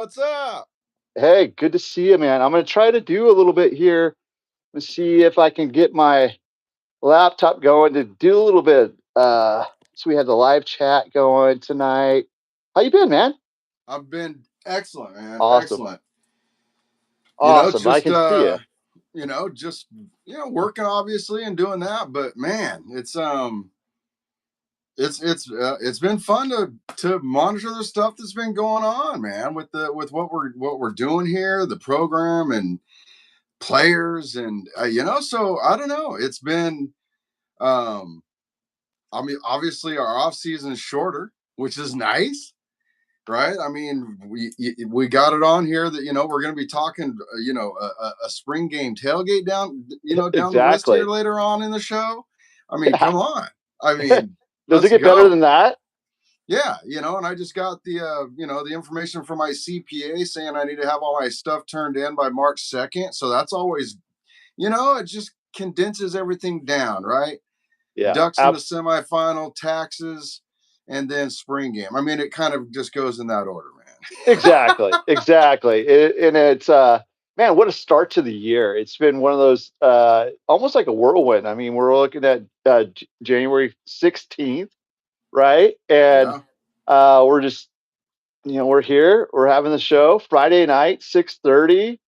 What's up? Hey, good to see you, man. I'm going to try to do a little bit here and see if I can get my laptop going to do a little bit. So we had the live chat going tonight. How you been, man? I've been excellent, man. Awesome. Excellent. You know, Awesome. I just can see you. just working obviously and doing that, but man, it's been fun to monitor the stuff that's been going on, man, with what we're doing here, the program and players and so I don't know. It's been um I mean, obviously our off season is shorter, which is nice. Right? I mean, we got it on here that we're going to be talking, a spring game tailgate down the list here Exactly. later on in the show. I mean, Yeah. come on. I mean, Does it let's get better than go. that? Yeah, and I just got the information from my CPA saying I need to have all my stuff turned in by March 2nd. So that's always, it just condenses everything down, right? Yeah. Ducks in the semifinal, taxes, and then spring game. I mean, it kind of just goes in that order, man. Exactly. Exactly. And it's man, what a start to the year. It's been one of those almost like a whirlwind. I mean, we're looking at January 16th, right? And Yeah. we're just we're here, we're having the show Friday night, 6:30.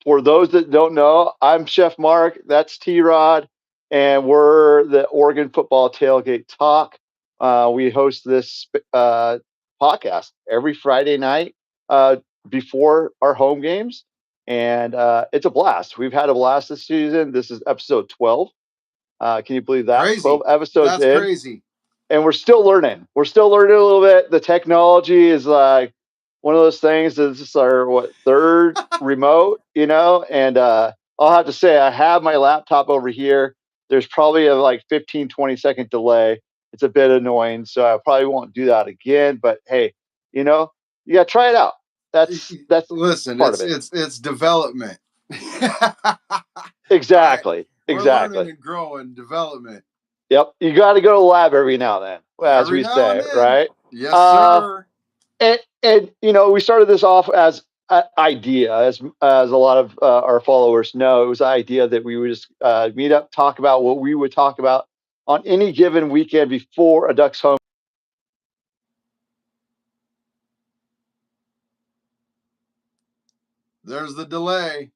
For those that don't know, I'm Chef Marc, that's T-Rod, and we're the Oregon Football Tailgate Talk. We host this podcast every Friday night uh, before our home games, and it's a blast. We've had a blast this season. This is episode 12. Can you believe that? 12 Crazy. episodes That's in, crazy. and we're still learning. We're still learning a little bit. The technology is like one of those things. This is our third remote, and I'll have to say I have my laptop over here. There's probably a like 15-20 second delay. It's a bit annoying, so I probably won't do that again. But hey, you know, you got to try it out. That's Listen, part of it's it. it's it's development. Right? Exactly. We're learning Exactly. and growing development Yep. You got to go to the lab every now and then, as every we now and say, then. right? Yes, Uh, sir. and we started this off as an idea, as a lot of our followers know. It was the idea that we would just meet up, talk about what we would talk about on any given weekend before a Ducks home. There's the delay.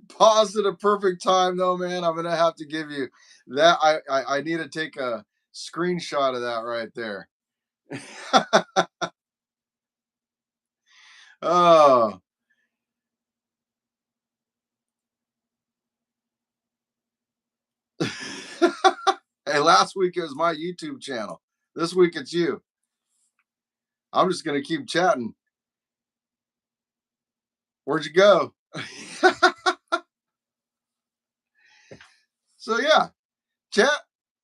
Pause at a perfect time, though, man. I'm gonna have to give you that. I need to take a screenshot of that right there. Oh, hey, last week it was my YouTube channel. This week it's you. I'm just gonna keep chatting. Where'd you go? So yeah, chat.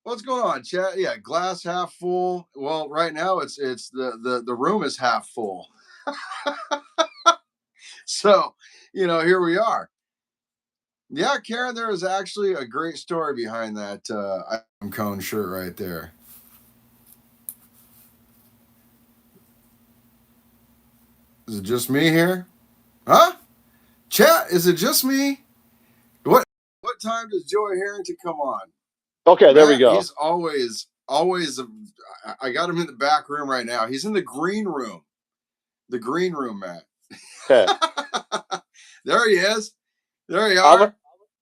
What's going on, chat? Yeah, glass half full. Well, right now it's the room is half full. So here we are. Yeah, Karen, there is actually a great story behind that item cone shirt right there. Is it just me here? Huh? Chat, is it just me? What time does Joey Harrington come on? Okay, there we Man, go. he's always. I got him in the back room right now. He's in the green room. The green room, Matt. Okay, There he is. There you I'm are.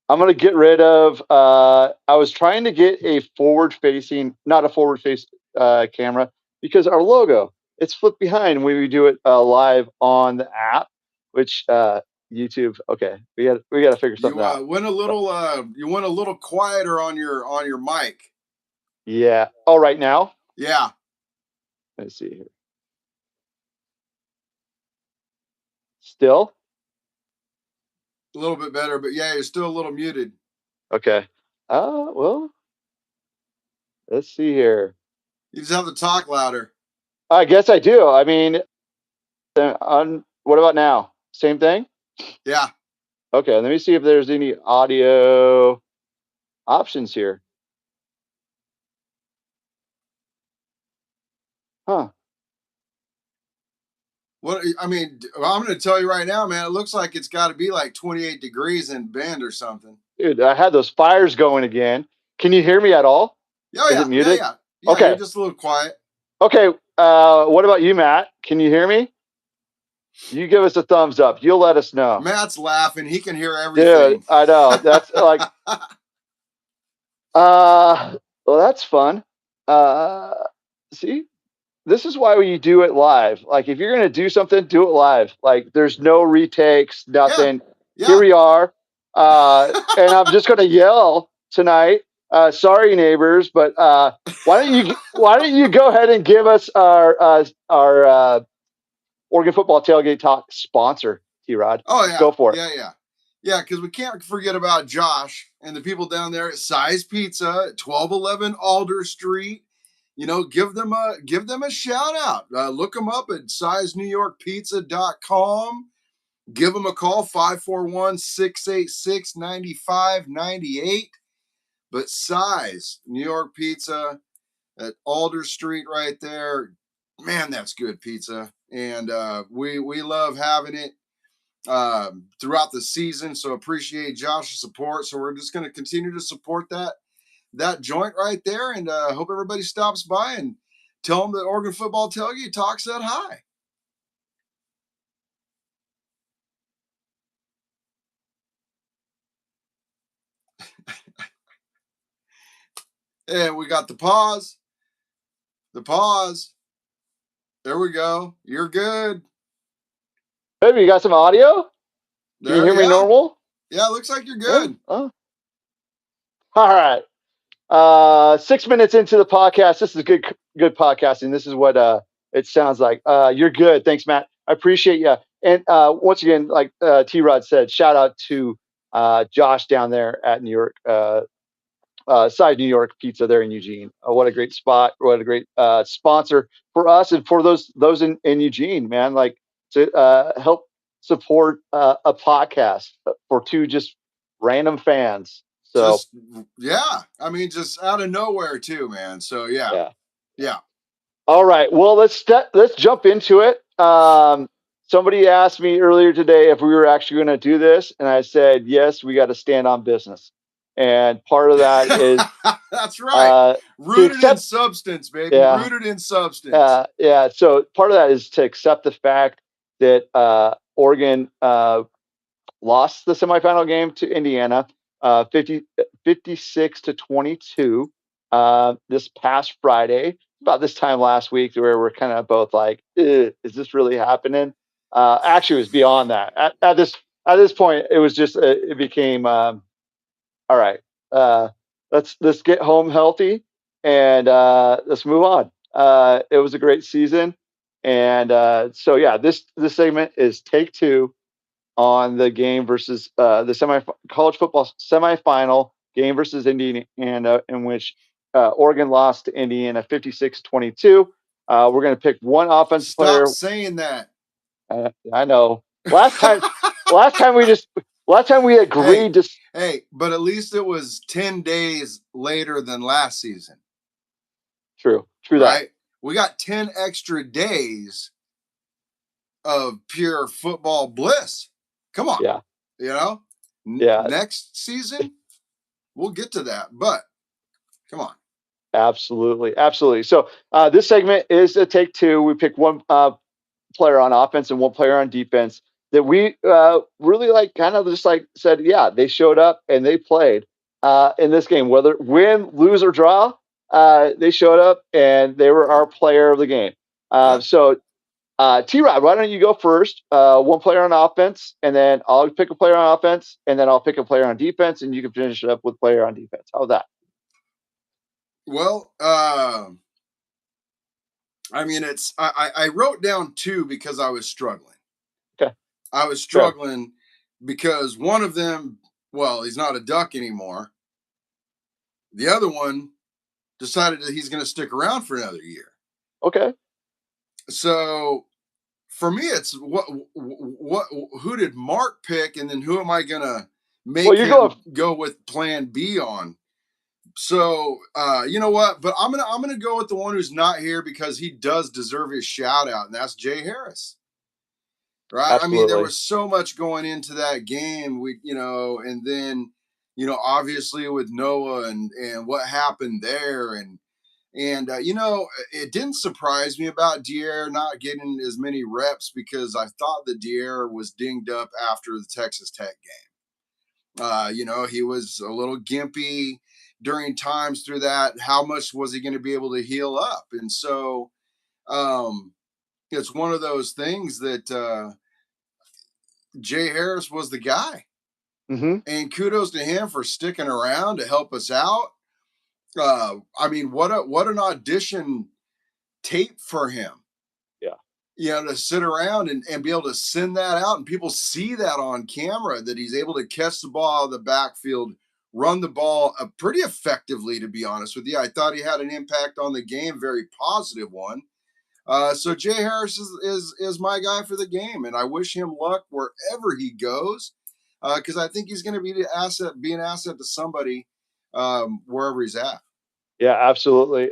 I'm gonna get rid of. I was trying to get a forward facing, not a forward face camera, because our logo it's flipped behind when we do it live on the app, which YouTube. Okay, we got to figure You something out. went a But little. You went a little quieter on your mic. yeah. Oh, right now. Yeah, Let's see here. Still a little bit better, but yeah, you're still a little muted. okay. Well, let's see here. You just have to talk louder. I guess I do. I mean, what about now? Same thing. Yeah. Okay, let me see if there's any audio options here. Huh. What I mean, I'm going to tell you right now, man. It looks like it's got to be like 28 degrees in Bend or something. Dude, I had those fires going again. Can you hear me at all? Oh Is yeah, it muted? yeah. You're Okay. just a little quiet. Okay. What about you, Matt? Can you hear me? You give us a thumbs up. You'll let us know. Matt's laughing. He can hear everything. Dude, I know. That's like, well, that's fun. See, this is why we do it live. Like, if you're going to do something, do it live. Like, there's no retakes, nothing. Yeah. Here we are. And I'm just going to yell tonight. Sorry, neighbors, but why don't you go ahead and give us our Oregon Football Tailgate Talk sponsor, T-Rod? Oh yeah. Go for it. Yeah, because we can't forget about Josh and the people down there at Size Pizza at 1211 Alder Street. You know, give them a shout out. Look them up at sizenewyorkpizza.com. Give them a call, 541-686-9598. But Size New York Pizza at Alder Street right there. Man, that's good pizza. And we love having it throughout the season. So appreciate Josh's support. So we're just going to continue to support that joint right there, and hope everybody stops by and tell them that Oregon Football Tailgate Talk said hi. And we got the pause. There we go. You're good. Baby, you got some audio? Can you hear me normal? Yeah, looks like you're good. All right. 6 minutes into the podcast. This is good podcasting. This is what it sounds like. You're good. Thanks, Matt. I appreciate you. And once again, like T-Rod said, shout out to Josh down there at New York, Side New York Pizza there in Eugene. What a great spot. What a great sponsor for us and for those in Eugene, man. Like, to help support a podcast for two just random fans. So I mean, just out of nowhere too, man. So yeah. All right. Well, let's jump into it. Somebody asked me earlier today if we were actually going to do this, and I said yes. We got to stand on business, and part of that is that's right. Rooted in substance, baby. Yeah. Rooted in substance. Yeah. So part of that is to accept the fact that Oregon lost the semifinal game to Indiana, 56-22 this past Friday. About this time last week, where we're kind of both like, is this really happening? Actually, it was beyond that. At this point, it was just it became all right. Let's get home healthy and let's move on. It was a great season, and so yeah, this segment is take two on the game versus the college football semifinal game versus Indiana, in which Oregon lost to Indiana 56-22. We're going to pick one offensive player. Stop saying that. I know. Last time we agreed to. Hey, but at least it was 10 days later than last season. True right? That. We got 10 extra days of pure football bliss. Come on. Yeah. You know? Yeah. Next season, we'll get to that, but come on. Absolutely. So this segment is a take two. We pick one player on offense and one player on defense that we really like, kind of just like said, yeah, they showed up and they played in this game, whether win, lose, or draw. They showed up and they were our player of the game. So T-Rod, why don't you go first? One player on offense, and then I'll pick a player on offense, and then I'll pick a player on defense, and you can finish it up with player on defense. How's that? Well, I mean, I wrote down two because I was struggling. Okay. I was struggling because one of them, well, he's not a Duck anymore. The other one decided that he's going to stick around for another year. Okay. So for me, it's who did Marc pick, and then who am I going to make him go with plan B on? So you know what? But I'm gonna go with the one who's not here because he does deserve his shout out, and that's Jay Harris. Right? I mean, there Absolutely. was so much going into that game. And then obviously with Noah and what happened there, and it didn't surprise me about Dier not getting as many reps because I thought that Dier was dinged up after the Texas Tech game. He was a little gimpy during times through that. How much was he going to be able to heal up? And so it's one of those things that Jay Harris was the guy. Mm-hmm. And kudos to him for sticking around to help us out. I mean, what an audition tape for him. Yeah. To sit around and be able to send that out and people see that on camera that he's able to catch the ball out of the backfield, run the ball pretty effectively, to be honest with you. I thought he had an impact on the game, very positive one. So Jay Harris is my guy for the game, and I wish him luck wherever he goes, because I think he's going to be an asset to somebody wherever he's at. Yeah, absolutely.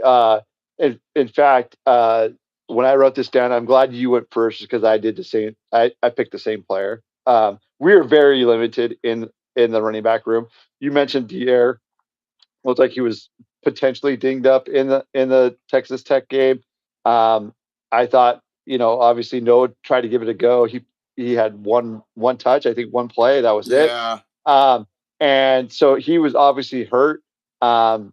In fact, when I wrote this down, I'm glad you went first because I did the same. I picked the same player. We are very limited in the running back room. You mentioned Dier. Looked like he was potentially dinged up in the Texas Tech game. I thought, obviously Noah tried to give it a go. He had one touch, I think one play, that was it. Yeah. And so he was obviously hurt. And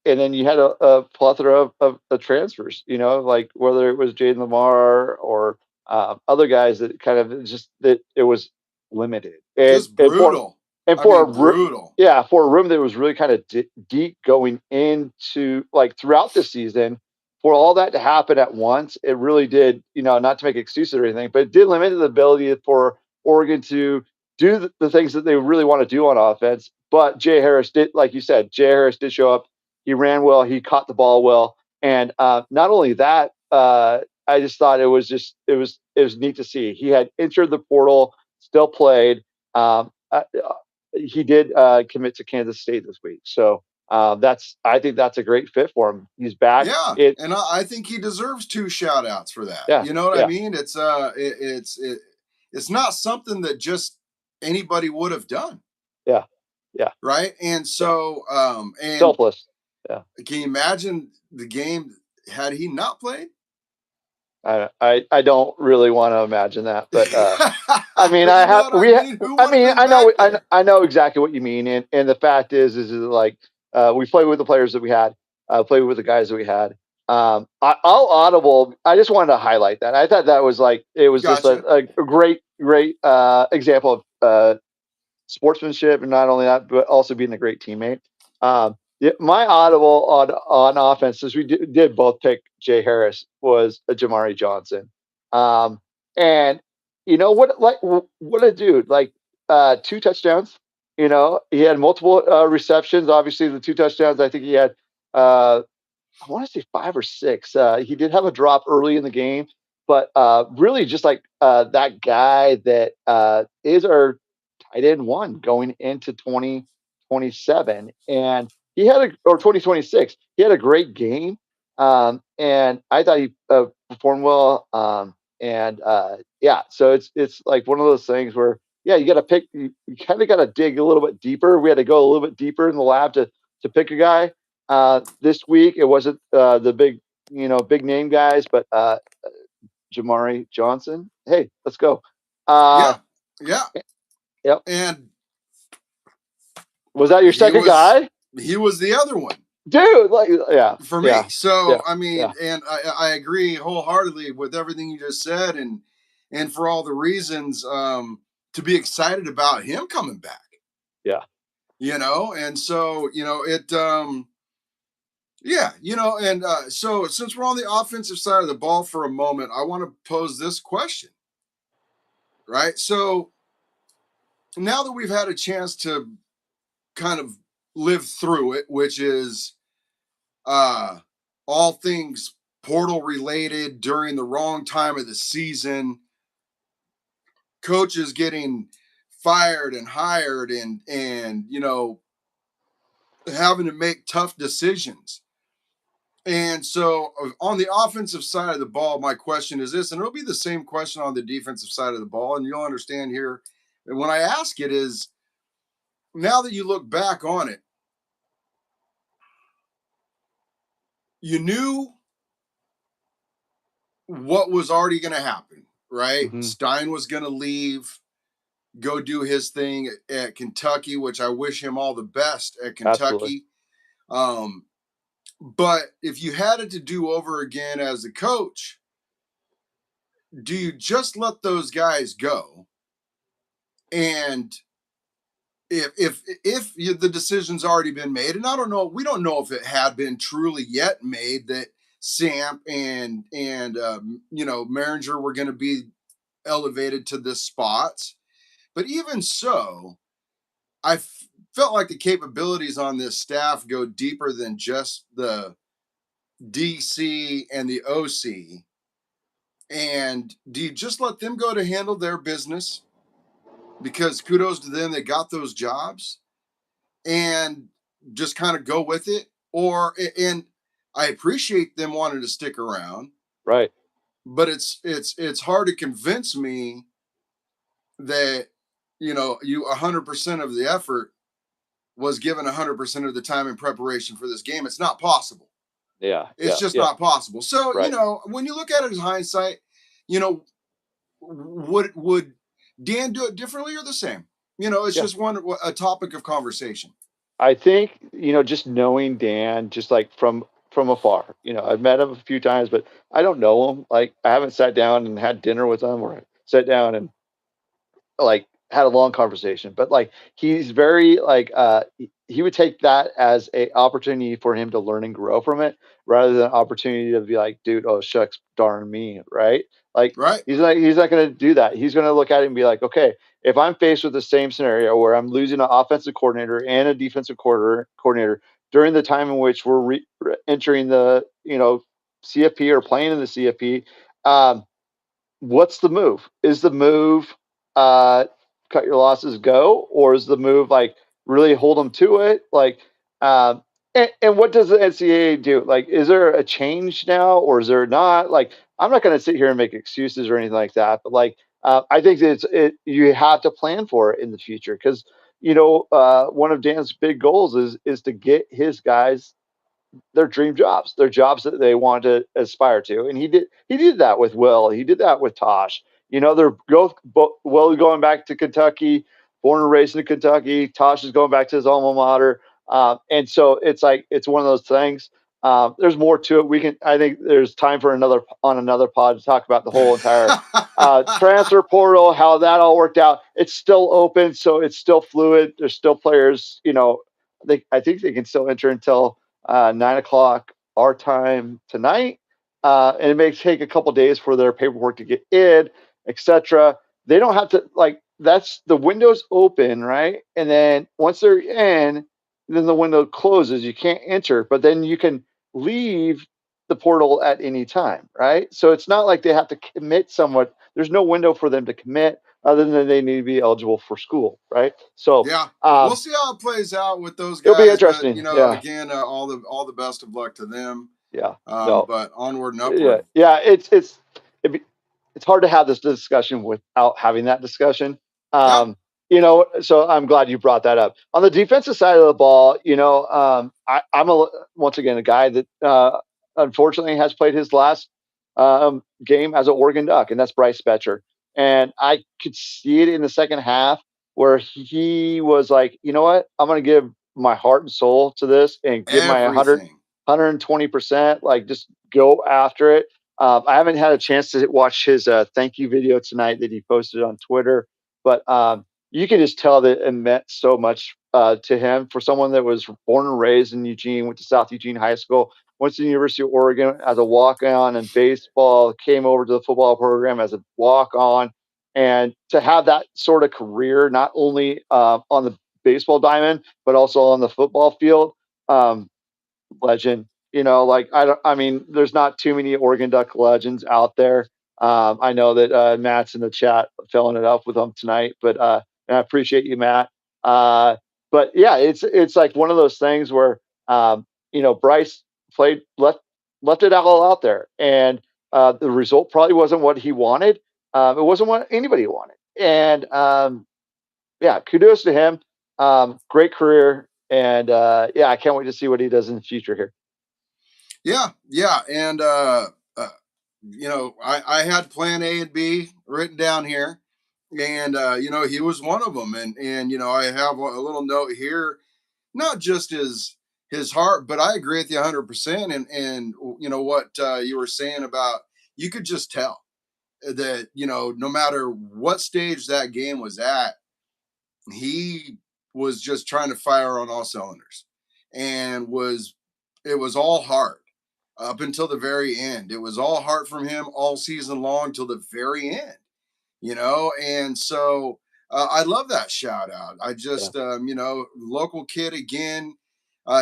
then you had a plethora of transfers, like whether it was Jaden Lamar or other guys that kind of just that it was limited. Just brutal. Brutal. Yeah, for a room that was really kind of deep going into like throughout the season, for all that to happen at once, it really did, not to make excuses or anything, but it did limit the ability for Oregon to do the things that they really want to do on offense. But Jay Harris did, like you said, Jay Harris did show up. He ran well. He caught the ball well. And not only that, I just thought it was neat to see. He had entered the portal, still played. He did commit to Kansas State this week. So I think that's a great fit for him. He's back. Yeah. And I think he deserves 2 shout outs for that. Yeah, you know what I mean? It's not something that just anybody would have done. Yeah. Yeah. Right. And so and selfless. Yeah. Can you imagine the game had he not played? I don't really want to imagine that, but I mean, I know exactly what you mean, and the fact is like we played with the players that we had, played with the guys that we had. I'll audible. I just wanted to highlight that. I thought that was like it was Gotcha. just a great example of sportsmanship, and not only that, but also being a great teammate. My audible on offense, since we did both pick Jay Harris, was a Jamari Johnson. And what a dude, like 2 touchdowns. He had multiple receptions. Obviously, the 2 touchdowns, I think he had, I want to say 5 or 6. He did have a drop early in the game, but really just like that guy that is our tight end 1 going into 2027. And he had or 2026. He had a great game, and I thought he performed well. So it's like one of those things where you got to pick. You kind of got to dig a little bit deeper. We had to go a little bit deeper in the lab to pick a guy. This week it wasn't the big name guys, but Jamari Johnson. Hey, let's go. Yeah. Yep. And was that your second guy? He was the other one, dude. Like, yeah, for me. So yeah, I mean, and I agree wholeheartedly with everything you just said, and for all the reasons to be excited about him coming back. Yeah, and so it. So since we're on the offensive side of the ball for a moment, I want to pose this question. Right. So now that we've had a chance to kind of live through it, which is all things portal related during the wrong time of the season, coaches getting fired and hired, and having to make tough decisions. And so on the offensive side of the ball, my question is this, and it'll be the same question on the defensive side of the ball, and you'll understand here. And when I ask it is, now that you look back on it, you knew what was already going to happen, right? Mm-hmm. Stein was going to leave, go do his thing at Kentucky, which I wish him all the best at Kentucky. But if you had it to do over again as a coach, do you just let those guys go? And if the decision's already been made, and I don't know, we don't know if it had been truly yet made that Samp and Maringer were going to be elevated to this spots. But even so, I felt like the capabilities on this staff go deeper than just the DC and the OC. And do you just let them go to handle their business? Because kudos to them, they got those jobs, and just kind of go with it. And I appreciate them wanting to stick around. Right. But it's hard to convince me that, you 100% of the effort was given 100% of the time in preparation for this game. It's not possible. Yeah. It's just not possible. So, right. When you look at it as hindsight, would Dan do it differently or the same? It's just a topic of conversation. I think, just knowing Dan, just like from afar, I've met him a few times, but I don't know him. Like, I haven't sat down and had dinner with him or sat down and like had a long conversation, but like, he's very like, he would take that as a opportunity for him to learn and grow from it rather than an opportunity to be like, dude, oh shucks, darn me. Right. Like, right. He's not going to do that. He's going to look at it and be like, okay, if I'm faced with the same scenario where I'm losing an offensive coordinator and a defensive coordinator during the time in which we're entering the, CFP or playing in the CFP, what's the move? Is the move cut your losses, go, or is the move like really hold them to it? Like, and what does the NCAA do? Like, is there a change now, or is there not? Like, I'm not going to sit here and make excuses or anything like that, but like, I think that you have to plan for it in the future because one of Dan's big goals is to get his guys their dream jobs, their jobs that they want to aspire to. And he did that with Will. He did that with Tosh. They're both Will going back to Kentucky, born and raised in Kentucky. Tosh is going back to his alma mater. And so it's like, it's one of those things. There's more to it. I think there's time for another pod to talk about the whole entire transfer portal, how that all worked out. It's still open. So it's still fluid. There's still players, I think they can still enter until 9:00 our time tonight, and it may take a couple days for their paperwork to get in, etc. They don't have to that's the window's open, right? And then once they're in, then the window closes. You can't enter, but then you can leave the portal at any time, right? So it's not like they have to commit somewhat. There's no window for them to commit other than they need to be eligible for school, right? So yeah, we'll see how it plays out with those guys. It'll be interesting. But, again, all the best of luck to them. Yeah. But onward and upward. Yeah. It's hard to have this discussion without having that discussion. So I'm glad you brought that up. On the defensive side of the ball, I'm once again a guy that unfortunately has played his last game as an Oregon Duck, and that's Bryce Betcher. And I could see it in the second half where he was like, you know what, I'm going to give my heart and soul to this and give my 120%, like just go after it. I haven't had a chance to watch his thank you video tonight that he posted on Twitter, but you can just tell that it meant so much to him. For someone that was born and raised in Eugene, went to South Eugene High School, went to the University of Oregon as a walk-on in baseball, came over to the football program as a walk-on, and to have that sort of career, not only on the baseball diamond, but also on the football field, legend. There's not too many Oregon Duck legends out there. I know that Matt's in the chat filling it up with them tonight, but and I appreciate you, Matt. but yeah, it's like one of those things where Bryce played left it all out there, and the result probably wasn't what he wanted. It wasn't what anybody wanted, and yeah, kudos to him. Great career, and yeah, I can't wait to see what he does in the future here. Yeah, and I had Plan A and B written down here, and he was one of them, and I have a little note here, not just his heart, but I agree with you 100%, and what you were saying about you could just tell that no matter what stage that game was at, he was just trying to fire on all cylinders, and it was all heart up until the very end. It was all heart from him all season long till the very end, and so I love that shout out. I just Yeah. Local kid again.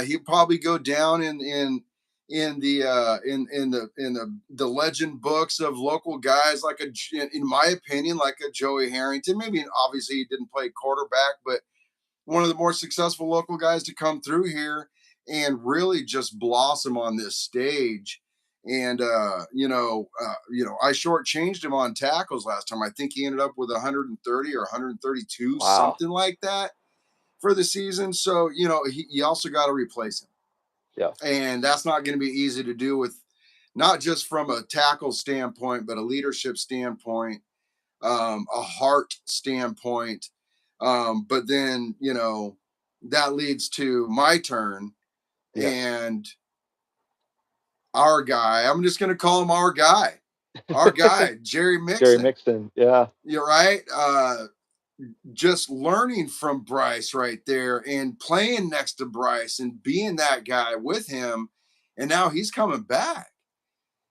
He'd probably go down in the legend books of local guys, like in my opinion, like a Joey Harrington. Maybe obviously he didn't play quarterback, but one of the more successful local guys to come through here and really just blossom on this stage. And I shortchanged him on tackles last time. I think he ended up with 130 or 132, Wow. something like that, for the season. So he also got to replace him, Yeah. and that's not going to be easy to do, with not just from a tackle standpoint, but a leadership standpoint, a heart standpoint. But then, that leads to my turn, Yeah. and our guy, I'm just going to call him our guy, Jerry Jerry Mixon. Mixon. Yeah. You're right. Just learning from Bryce right there and playing next to Bryce and being that guy with him. And now he's coming back.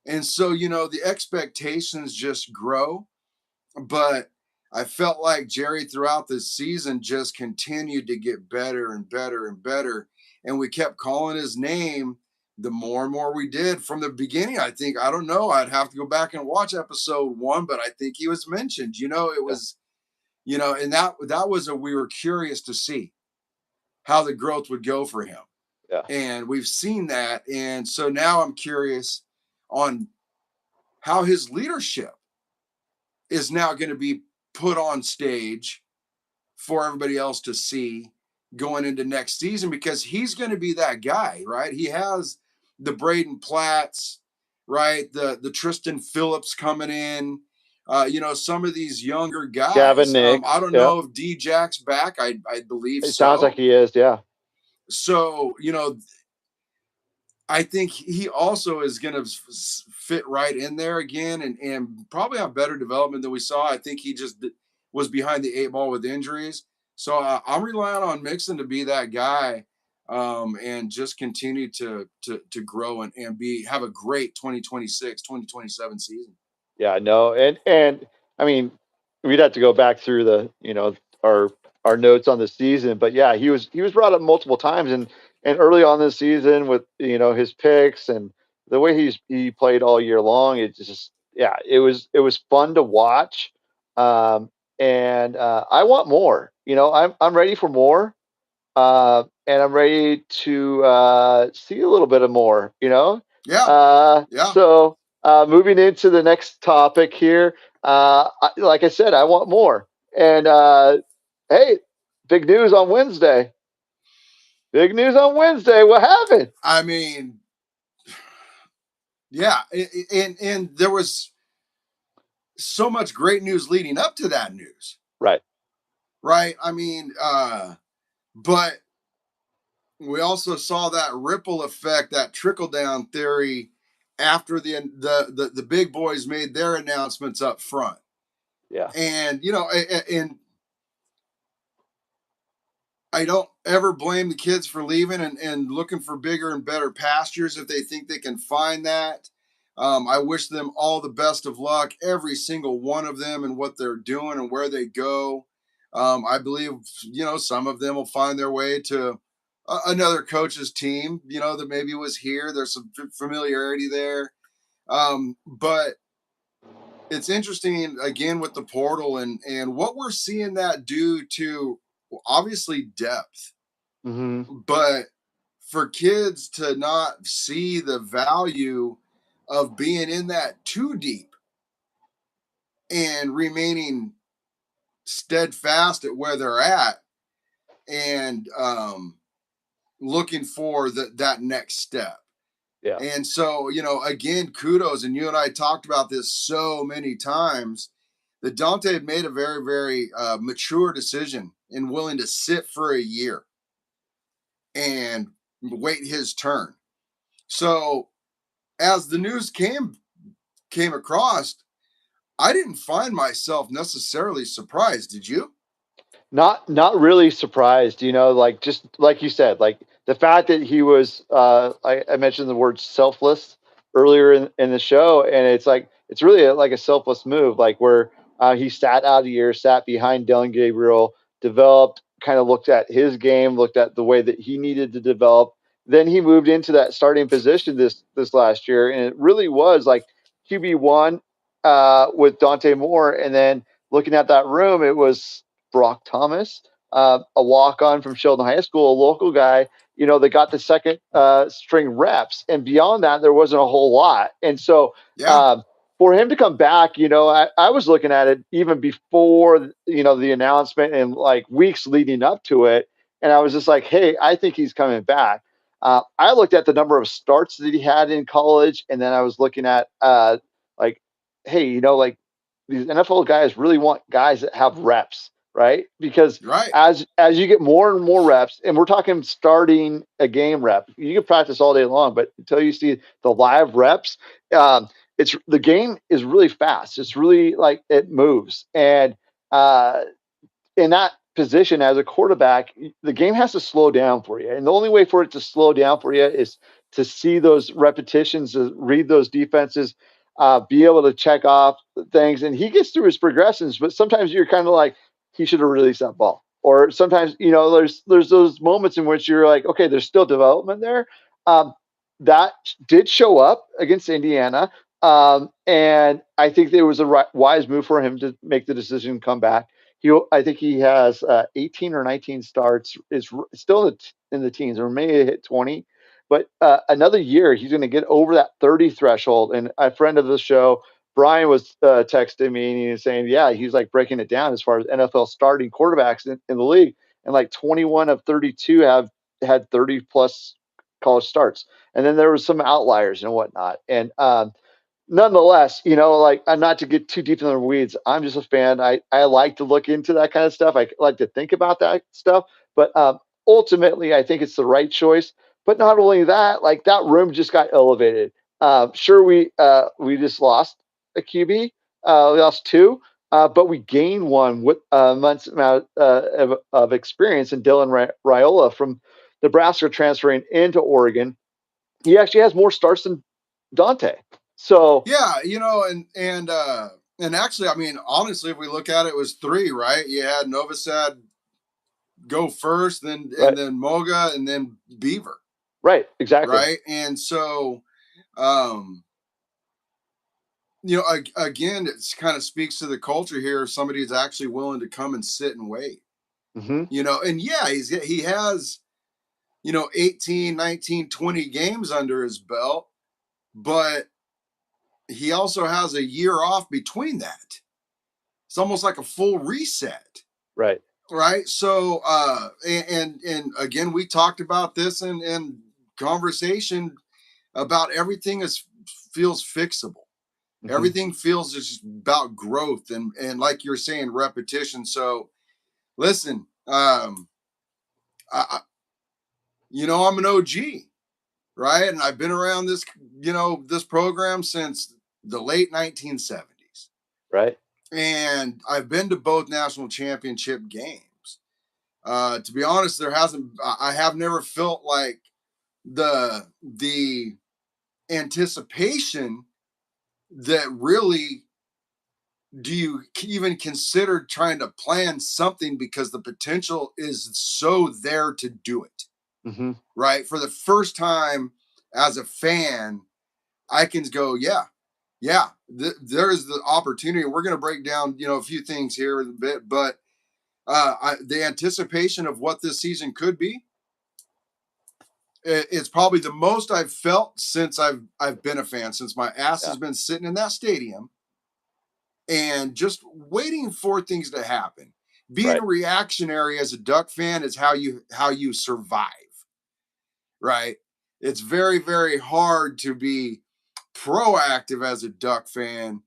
And so, the expectations just grow. But I felt like Jerry throughout the season just continued to get better and better and better. And we kept calling his name the more and more we did from the beginning. I don't know, I'd have to go back and watch episode 1, but I think he was mentioned. It Yeah. was, and that was we were curious to see how the growth would go for him. Yeah. And we've seen that. And so now I'm curious on how his leadership is now going to be put on stage for everybody else to see going into next season, because he's going to be that guy, right? He has the Braden Platts, right? The Tristan Phillips coming in, some of these younger Gavin guys. I Nix. don't Yeah. know if D-Jack's back. I believe It sounds like so. he is. Yeah. So, I think he also is going to fit right in there again, and probably have better development than we saw. I think he just was behind the 8 ball with injuries. So I'm relying on Mixon to be that guy, and just continue to grow and have a great 2026, 2027 season. Yeah, no, and I mean, we'd have to go back through the our notes on the season, but yeah, he was brought up multiple times, and early on this season with his picks and the way he played all year long, it just yeah, it was fun to watch, and I want more. I'm ready for more, and I'm ready to see a little bit of more. Yeah, yeah. So moving into the next topic here, like I said, I want more. And hey, big news on Wednesday. Big news on Wednesday. What happened? I mean, yeah, and there was so much great news leading up to that news, Right. right? I mean, but we also saw that ripple effect, that trickle down theory, after the big boys made their announcements up front. Yeah. And and I don't ever blame the kids for leaving and looking for bigger and better pastures if they think they can find that. I wish them all the best of luck, every single one of them, and what they're doing and where they go. I believe some of them will find their way to another coach's team. That maybe was here. There's some familiarity there, but it's interesting again with the portal and what we're seeing that do to, obviously, depth. But for kids to not see the value of being in that too deep and remaining steadfast at where they're at and looking for that next step. Yeah. And so, again, kudos. And you and I talked about this so many times that Dante made a very, very mature decision and willing to sit for a year and wait his turn. So as the news came across, I didn't find myself necessarily surprised. Did you? Not really surprised, like just like you said, like the fact that he was I mentioned the word selfless earlier in the show, and it's like it's really like a selfless move, like where he sat out a year, sat behind Dylan Gabriel, developed, kind of looked at his game, looked at the way that he needed to develop. Then he moved into that starting position this last year, and it really was like QB1 with Dante Moore, and then looking at that room, it was Brock Thomas, a walk on from Sheldon High School, a local guy, that got the second string reps. And beyond that, there wasn't a whole lot. And so Yeah. For him to come back, I was looking at it even before, the announcement and like weeks leading up to it. And I was just like, hey, I think he's coming back. I looked at the number of starts that he had in college. And then I was looking at like, hey, like these NFL guys really want guys that have reps, right? Because Right. as you get more and more reps, and we're talking starting a game rep, you can practice all day long, but until you see the live reps, it's the game is really fast. It's really like it moves, and in that position as a quarterback, the game has to slow down for you. And the only way for it to slow down for you is to see those repetitions, to read those defenses, be able to check off things. And he gets through his progressions, but sometimes you're kind of like, he should have released that ball. Or sometimes, there's those moments in which you're like, okay, there's still development there. That did show up against Indiana. And I think it was a wise move for him to make the decision, come back. I think he has 18 or 19 starts. Is still in the teens, or maybe hit 20. But another year, he's going to get over that 30 threshold. And a friend of the show, Brian, was texting me and he was saying, yeah, he's like breaking it down as far as NFL starting quarterbacks in the league. And like 21 of 32 have had 30 plus college starts. And then there was some outliers and whatnot. And nonetheless, like not to get too deep in the weeds, I'm just a fan. I like to look into that kind of stuff. I like to think about that stuff. But ultimately, I think it's the right choice. But not only that, like that room just got elevated. Sure, we just lost a QB. We lost two, but we gained one with a month's amount of experience in Dylan Raiola from Nebraska transferring into Oregon. He actually has more starts than Dante. So yeah, and actually, I mean, honestly, if we look at it, it was three, right? You had Novosad go first, then right, and then Moga, and then Beaver. right, exactly. Right. And so again, it kind of speaks to the culture here of somebody who's actually willing to come and sit and wait. And yeah, he has 18, 19, 20 games under his belt, but he also has a year off between that. It's almost like a full reset. Right. Right. So and again, we talked about this in conversation about everything feels fixable. Everything feels just about growth and like you're saying, repetition. So listen, I'm an OG, right? And I've been around this program since the late 1970s. Right. And I've been to both national championship games. To be honest, I have never felt like the anticipation that really do you even consider trying to plan something because the potential is so there to do it. Right? For the first time as a fan, I can go, yeah, there's the opportunity. We're going to break down, a few things here in a bit, but the anticipation of what this season could be, it's probably the most I've felt since I've been a fan, since my ass Yeah. has been sitting in that stadium and just waiting for things to happen. Being Right. reactionary as a Duck fan is how you survive, right? It's very, very hard to be proactive as a Duck fan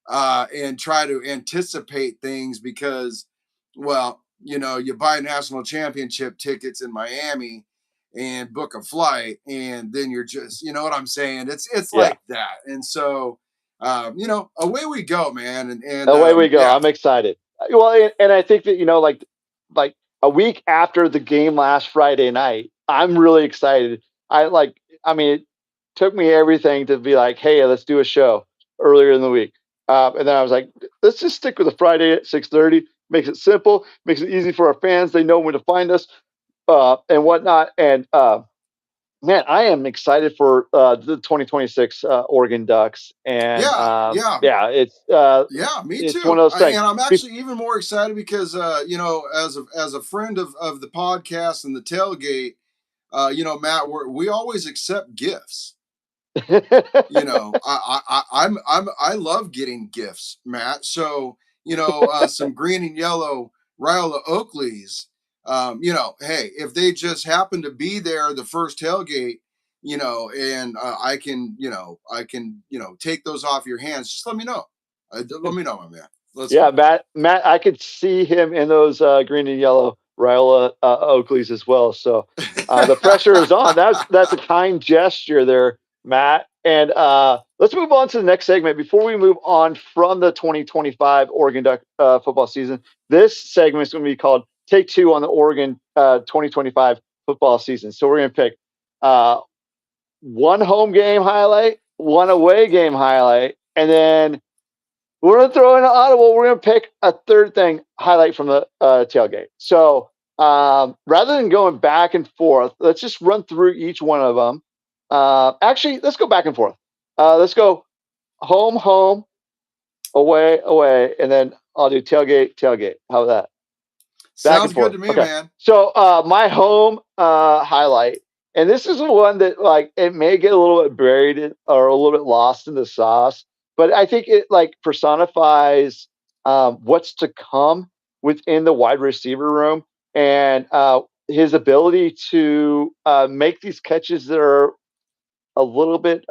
and try to anticipate things because, well, you buy national championship tickets in Miami and book a flight, and then you're just, you know what I'm saying? It's Yeah. like that, and so, away we go, man, and Away we go. yeah, I'm excited. Well, and I think that like a week after the game last Friday night, I'm really excited. I mean, it took me everything to be like, hey, let's do a show earlier in the week, and then I was like, let's just stick with a Friday at 6:30. Makes it simple, makes it easy for our fans. They know when to find us, and whatnot. And man, I am excited for the 2026 Oregon Ducks, and yeah, yeah, yeah, yeah, me it's one of too. those things. And I'm actually even more excited because, as a friend of the podcast and the tailgate, Matt, we always accept gifts. I love getting gifts, Matt. So, some green and yellow Riola Oakleys, hey, if they just happen to be there the first tailgate, and I can take those off your hands, just let me know. Let me know, my man. Let's Yeah, go. Matt, I could see him in those green and yellow Riola Oakleys as well. So the pressure is on. That's a kind gesture there, Matt. And let's move on to the next segment. Before we move on from the 2025 Oregon Duck football season, this segment is going to be called Take Two on the Oregon 2025 football season. So we're going to pick one home game highlight, one away game highlight, and then we're going to throw in an audible. We're going to pick a third thing highlight from the tailgate. So rather than going back and forth, let's just run through each one of them. Actually, let's go back and forth. Let's go home, home, away, away, and then I'll do tailgate, tailgate. How about that? Back and Sounds good forth. to me, Okay. man. So my home highlight, and this is the one that like it may get a little bit buried or a little bit lost in the sauce, but I think it like personifies what's to come within the wide receiver room and his ability to make these catches that are a little bit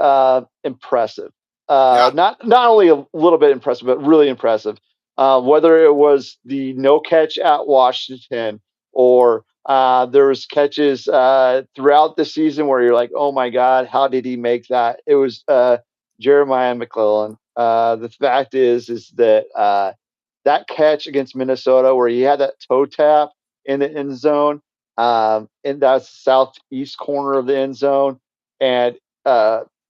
impressive. Yeah. Not only a little bit impressive, but really impressive. Whether it was the no catch at Washington or there was catches throughout the season where you're like, oh my God, how did he make that? It was Jeremiah McClellan. The fact is that that catch against Minnesota where he had that toe tap in the end zone, and that's southeast corner of the end zone, and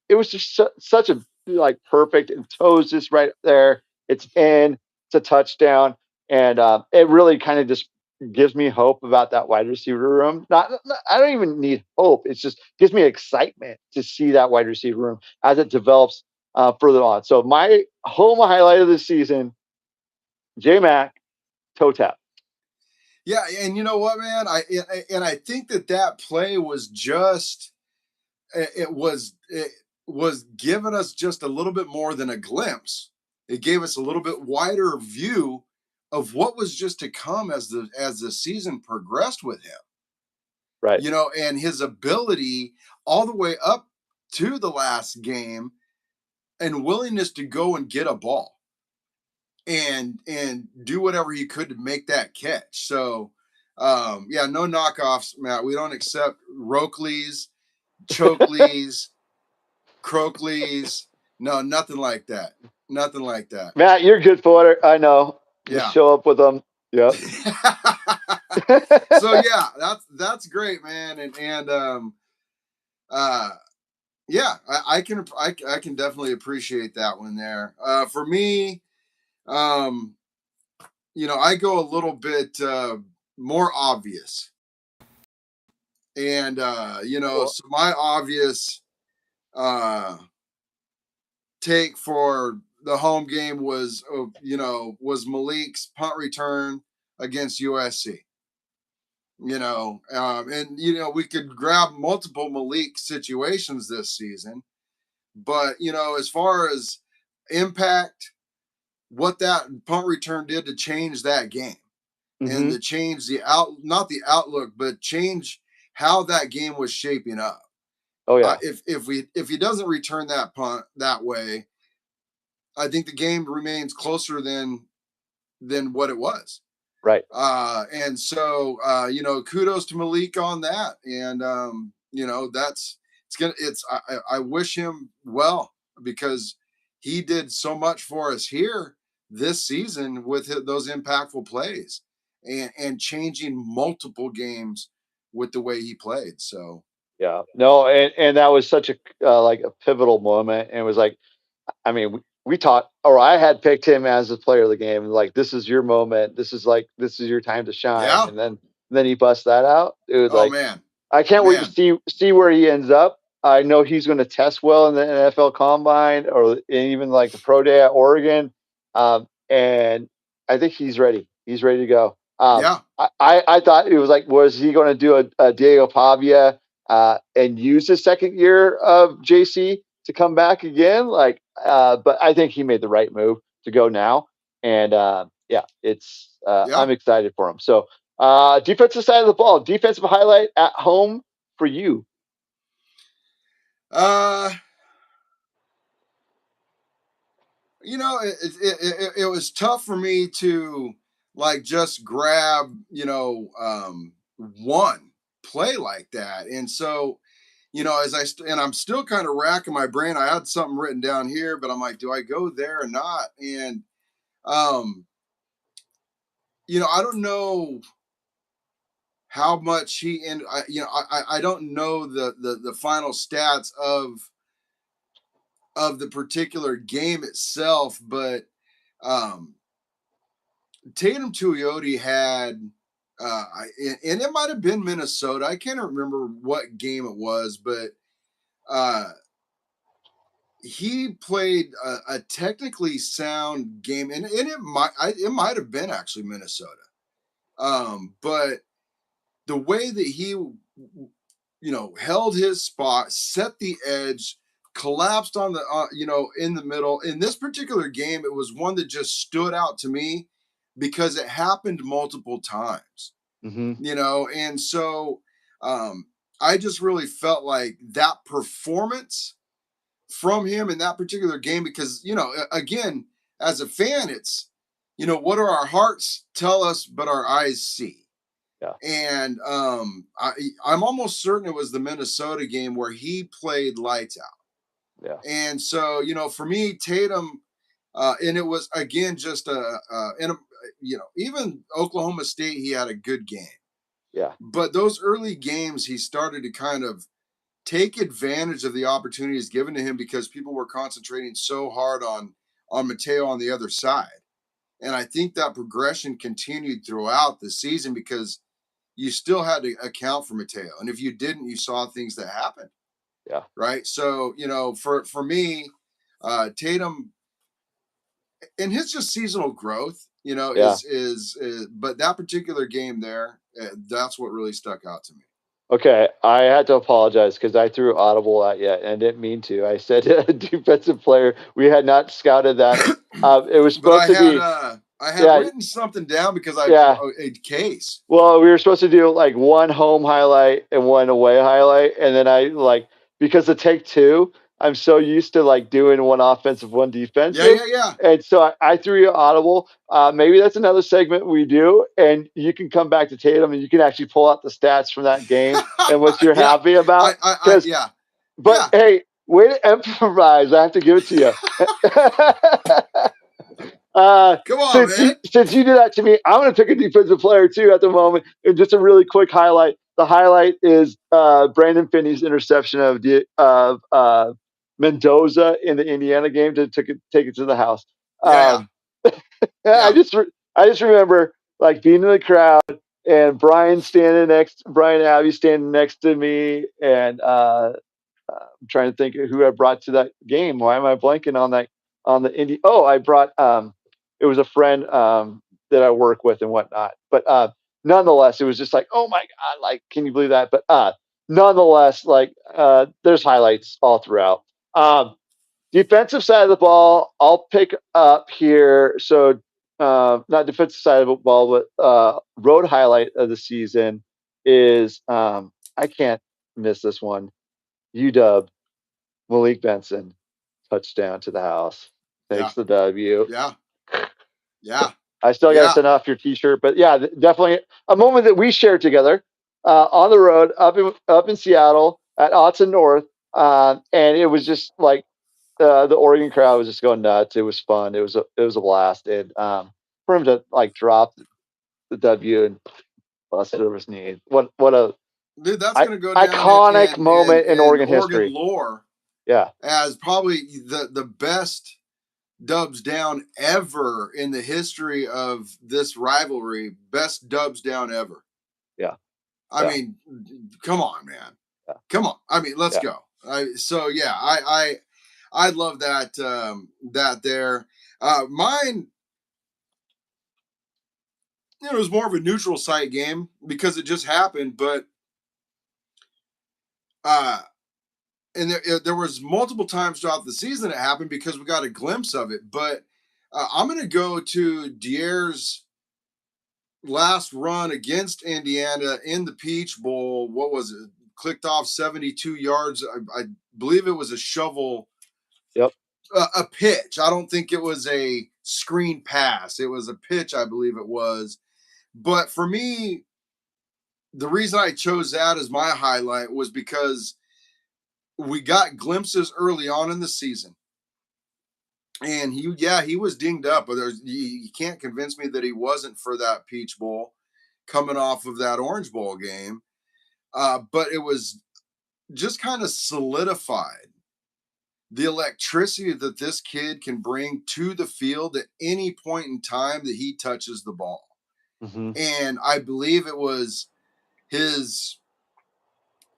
it was just such a like perfect and toes just right there. It's in. It's a touchdown, and it really kind of just gives me hope about that wide receiver room. I don't even need hope. It just gives me excitement to see that wide receiver room as it develops further on. So my home highlight of the season, J Mac toe tap. Yeah, and you know what, man? I think that play was just it was giving us just a little bit more than a glimpse. It gave us a little bit wider view of what was just to come as the season progressed with him. Right. And his ability all the way up to the last game and willingness to go and get a ball and do whatever he could to make that catch. So yeah, no knockoffs, Matt. We don't accept Rokelys, Chokeleys, Croakleys. No, nothing like that. Nothing like that. Matt, you're good for it. I know. Just Yeah. show up with them. Yep. So yeah, that's great, man. And uh yeah, I can definitely appreciate that one there. For me, um, I go a little bit more obvious. And Cool. so my obvious uh take for the home game was Malik's punt return against USC. And we could grab multiple Malik situations this season, but as far as impact, what that punt return did to change that game and to change not the outlook, but change how that game was shaping up. Oh yeah. If he doesn't return that punt that way, I think the game remains closer than what it was. Right. And so kudos to Malik on that. And I wish him well, because he did so much for us here this season with those impactful plays and changing multiple games with the way he played. So yeah, no, and that was such a like a pivotal moment, and it was like, I mean, we talked, or I had picked him as the player of the game. Like, this is your moment. This is your time to shine. yeah. And then he busts that out. It was Oh like, man. I can't wait to see where he ends up. I know he's going to test well in the NFL Combine or even like the pro day at Oregon. And I think he's ready. He's ready to go. Yeah. I thought it was like, was he going to do a Diego Pavia and use his second year of JC to come back again? Like, but I think he made the right move to go now. And I'm excited for him. So defensive side of the ball, defensive highlight at home for you. It was tough for me to like just grab, one play like that. And so, I'm still kind of racking my brain. I had something written down here, but I'm like, do I go there or not? And, I don't know how much I don't know the final stats of the particular game itself, but Tatum Tuioti had, and it might have been Minnesota. I can't remember what game it was, but he played a technically sound game, and it might have been actually Minnesota. But the way that he, held his spot, set the edge, collapsed on the, in the middle. In this particular game, it was one that just stood out to me because it happened multiple times, and so I just really felt like that performance from him in that particular game, because, again, as a fan, it's, what do our hearts tell us, but our eyes see. Yeah. And I'm almost certain it was the Minnesota game where he played lights out. Yeah. And so, for me, Tatum, and it was, again, just even Oklahoma State, he had a good game. Yeah. But those early games, he started to kind of take advantage of the opportunities given to him because people were concentrating so hard on Mateo on the other side. And I think that progression continued throughout the season because you still had to account for Mateo. And if you didn't, you saw things that happened. Yeah. Right. So, for me, Tatum and his just seasonal growth, is but that particular game there, that's what really stuck out to me. Okay, I had to apologize because I threw audible at you and didn't mean to. I said defensive player. We had not scouted that. It was supposed to be. I had written something down because a case. Well, we were supposed to do like one home highlight and one away highlight, and then because of take two, I'm so used to like doing one offensive, one defensive. Yeah. And so I threw you audible. Maybe that's another segment we do, and you can come back to Tatum and you can actually pull out the stats from that game and what you're happy about. But hey, way to improvise. I have to give it to you. Come on, since you did that to me, I'm going to pick a defensive player too at the moment. And just a really quick highlight. The highlight is Brandon Finney's interception of Mendoza in the Indiana game to take it to the house. Yeah. I just remember like being in the crowd and Brian Abbey standing next to me, and I'm trying to think of who I brought to that game. Why am I blanking on the Indy? Oh, I brought it was a friend that I work with and whatnot. But nonetheless, it was just like, oh my God, like, can you believe that? But nonetheless, like, there's highlights all throughout. Defensive side of the ball, I'll pick up here. So, not defensive side of the ball, but road highlight of the season is I can't miss this one. UW, Malik Benson, touchdown to the house. Yeah. Takes the W. Yeah. Yeah. I still got to send off your T-shirt, but yeah, definitely a moment that we shared together on the road up in Seattle at Autzen North, and it was just like the Oregon crowd was just going nuts. It was fun. It was a blast, and for him to like drop the W and busted over his knee, what a Dude, that's going to go down iconic moment in Oregon history. Lore. Yeah, as probably the best dubs down ever in the history of this rivalry. Best dubs down ever. Yeah. I mean, come on, man. Yeah. Come on. I mean, let's go. I love that that there. Mine, it was more of a neutral site game because it just happened, but and there was multiple times throughout the season it happened because we got a glimpse of it. But I'm going to go to Dier's last run against Indiana in the Peach Bowl. What was it? Clicked off 72 yards. I believe it was a shovel. Yep. A pitch. I don't think it was a screen pass. It was a pitch, I believe it was. But for me, the reason I chose that as my highlight was because we got glimpses early on in the season. And he was dinged up, but you can't convince me that he wasn't for that Peach Bowl coming off of that Orange Bowl game. But it was just kind of solidified the electricity that this kid can bring to the field at any point in time that he touches the ball. Mm-hmm. And I believe it was his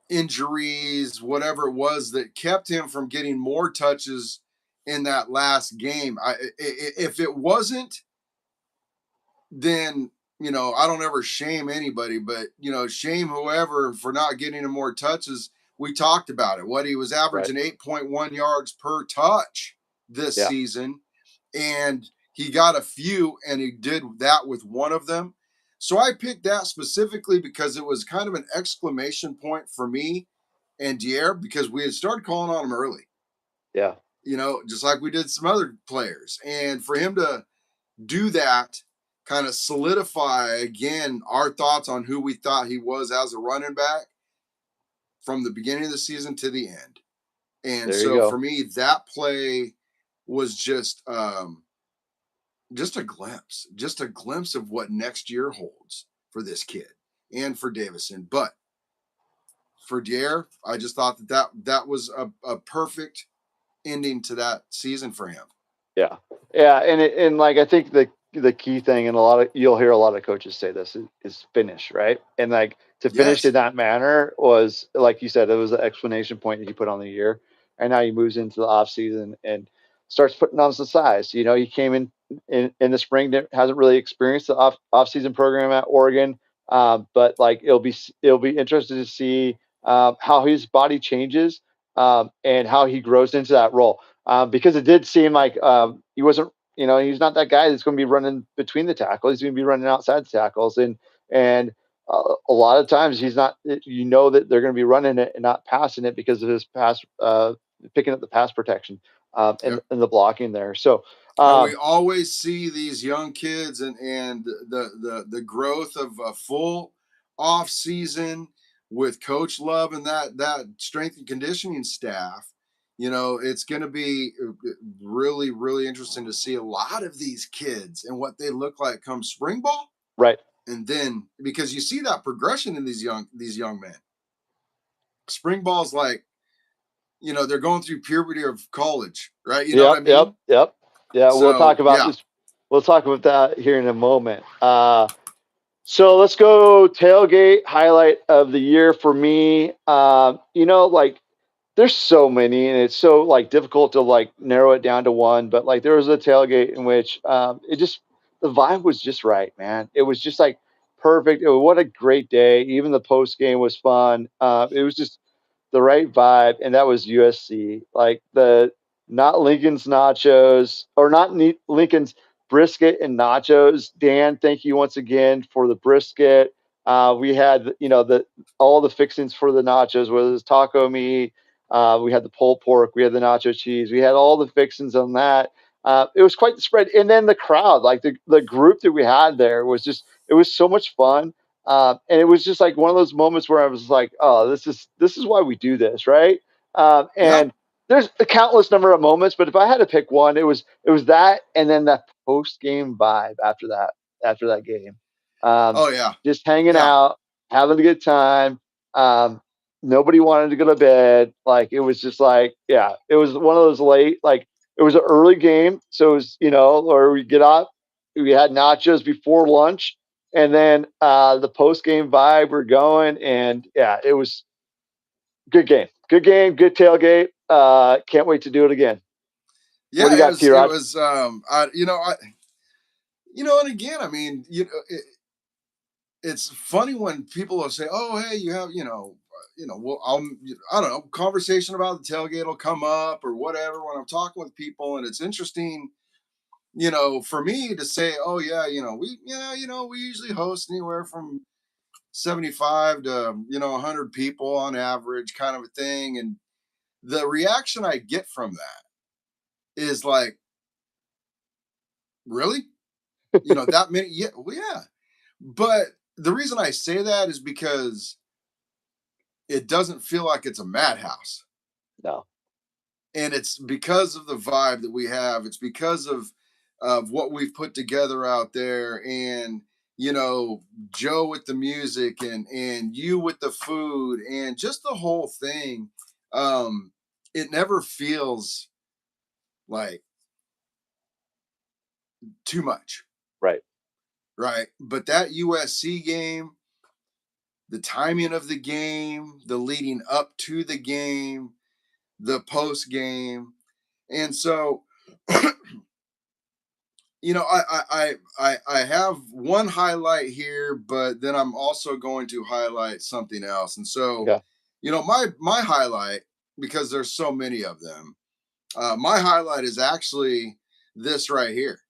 injuries, whatever it was, that kept him from getting more touches in that last game. If it wasn't, then, I don't ever shame anybody, but, shame whoever for not getting him more touches. We talked about it. What he was averaging 8.1 yards per touch this season, and he got a few, and he did that with one of them. So I picked that specifically because it was kind of an exclamation point for me and Dier, because we had started calling on him early. Yeah. Just like we did some other players. And for him to do that, kind of solidify again our thoughts on who we thought he was as a running back from the beginning of the season to the end. And so for me, that play was just a glimpse of what next year holds for this kid and for Davison. But for Dier, I just thought that was a perfect ending to that season for him. Yeah. And like, I think the key thing, and you'll hear a lot of coaches say this, is finish, right? And like, to finish in that manner was, like you said, it was the explanation point that he put on the year. And now he moves into the off season and starts putting on some size. He came in the spring, hasn't really experienced the off season program at Oregon. But like, it'll be interesting to see how his body changes and how he grows into that role. Because it did seem like he wasn't, he's not that guy that's going to be running between the tackles. He's going to be running outside the tackles. And a lot of times he's not, that they're going to be running it and not passing it because of his pass, picking up the pass protection and the blocking there. So we always see these young kids and the growth of a full off season with Coach Love and that strength and conditioning staff. It's going to be really, really interesting to see a lot of these kids and what they look like come spring ball. Right. And then, because you see that progression in these young men. Spring ball's like, they're going through puberty of college, right? You know what I mean? Yep. Yeah, so, we'll talk about this. We'll talk about that here in a moment. So let's go tailgate highlight of the year for me. Like, there's so many, and it's so like difficult to like narrow it down to one. But like, there was a tailgate in which the vibe was just right, man. It was just like perfect. What a great day. Even the post game was fun. It was just the right vibe, and that was USC. Like the not Lincoln's nachos or not Lincoln's brisket and nachos. Dan, thank you once again for the brisket. We had the all the fixings for the nachos, whether it's taco meat, we had the pulled pork, we had the nacho cheese, we had all the fixings on that. It was quite the spread, and then the crowd, like the group that we had there was just it was so much fun. And it was just like one of those moments where I was like, "Oh, this is why we do this, right?" Yeah. And there's a countless number of moments, but if I had to pick one, it was that, and then that post game vibe after that game, um, Oh yeah. just hanging Yeah. out, having a good time. Um, Nobody wanted to go to bed. Like it was just like, yeah, it was one of those late, like it was an early game, so it was or we get up, we had nachos before lunch, and then the post game vibe we're going, and yeah, it was good game. Good game, good tailgate. Can't wait to do it again. What do Yeah. you It got, was. It T-Rod? was. And again, I mean, it's funny when people will say, "Oh, hey, you have, well, I don't know, conversation about the tailgate will come up or whatever when I'm talking with people, and it's interesting, for me to say, oh yeah, we usually host anywhere from 75 to 100 people on average, kind of a thing, and the reaction I get from that is like, really, that many? Yeah, well, yeah, but the reason I say that is because it doesn't feel like it's a madhouse. No. And it's because of the vibe that we have. It's because of what we've put together out there, and Joe with the music, and you with the food, and just the whole thing. It never feels like too much, Right. right? But that USC game, the timing of the game, the leading up to the game, the post game, and so I have one highlight here, but then I'm also going to highlight something else. And so, Okay. my highlight, because there's so many of them, my highlight is actually this right here,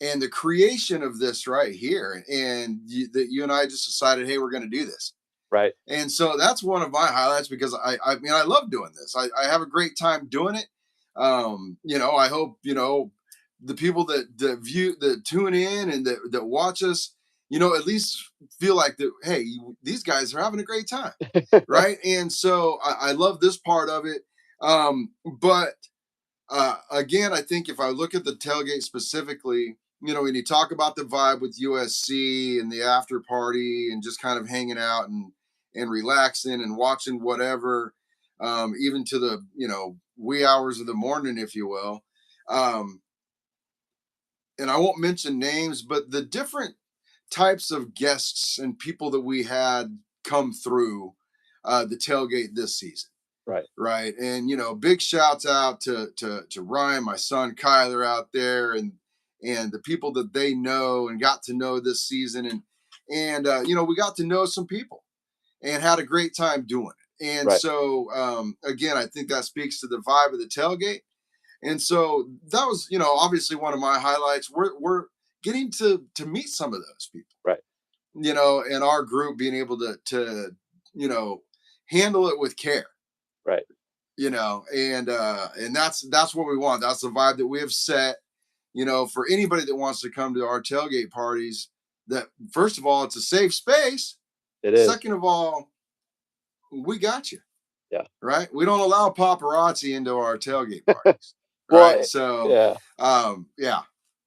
and the creation of this right here, and that you and I just decided, hey, we're going to do this. Right. And so that's one of my highlights, because I mean, I love doing this. I have a great time doing it. I hope, the people that tune in and that watch us, at least feel like that, hey, these guys are having a great time. Right. And so I love this part of it. But again, I think if I look at the tailgate specifically, when you talk about the vibe with USC and the after party and just kind of hanging out and relaxing and watching whatever, even to the wee hours of the morning, if you will. And I won't mention names, but the different types of guests and people that we had come through the tailgate this season. Right. Right. And big shouts out to Ryan, my son Kyler out there, and the people that they know and got to know this season, and we got to know some people and had a great time doing it. And Right. so again, I think that speaks to the vibe of the tailgate. And so that was, obviously one of my highlights. We're getting to meet some of those people. Right. And our group being able to handle it with care. Right. And that's what we want. That's the vibe that we have set, for anybody that wants to come to our tailgate parties. That, first of all, it's a safe space. It is. Second of all, we got you. Yeah. Right. We don't allow paparazzi into our tailgate parties. Well, Right. So, yeah. Yeah.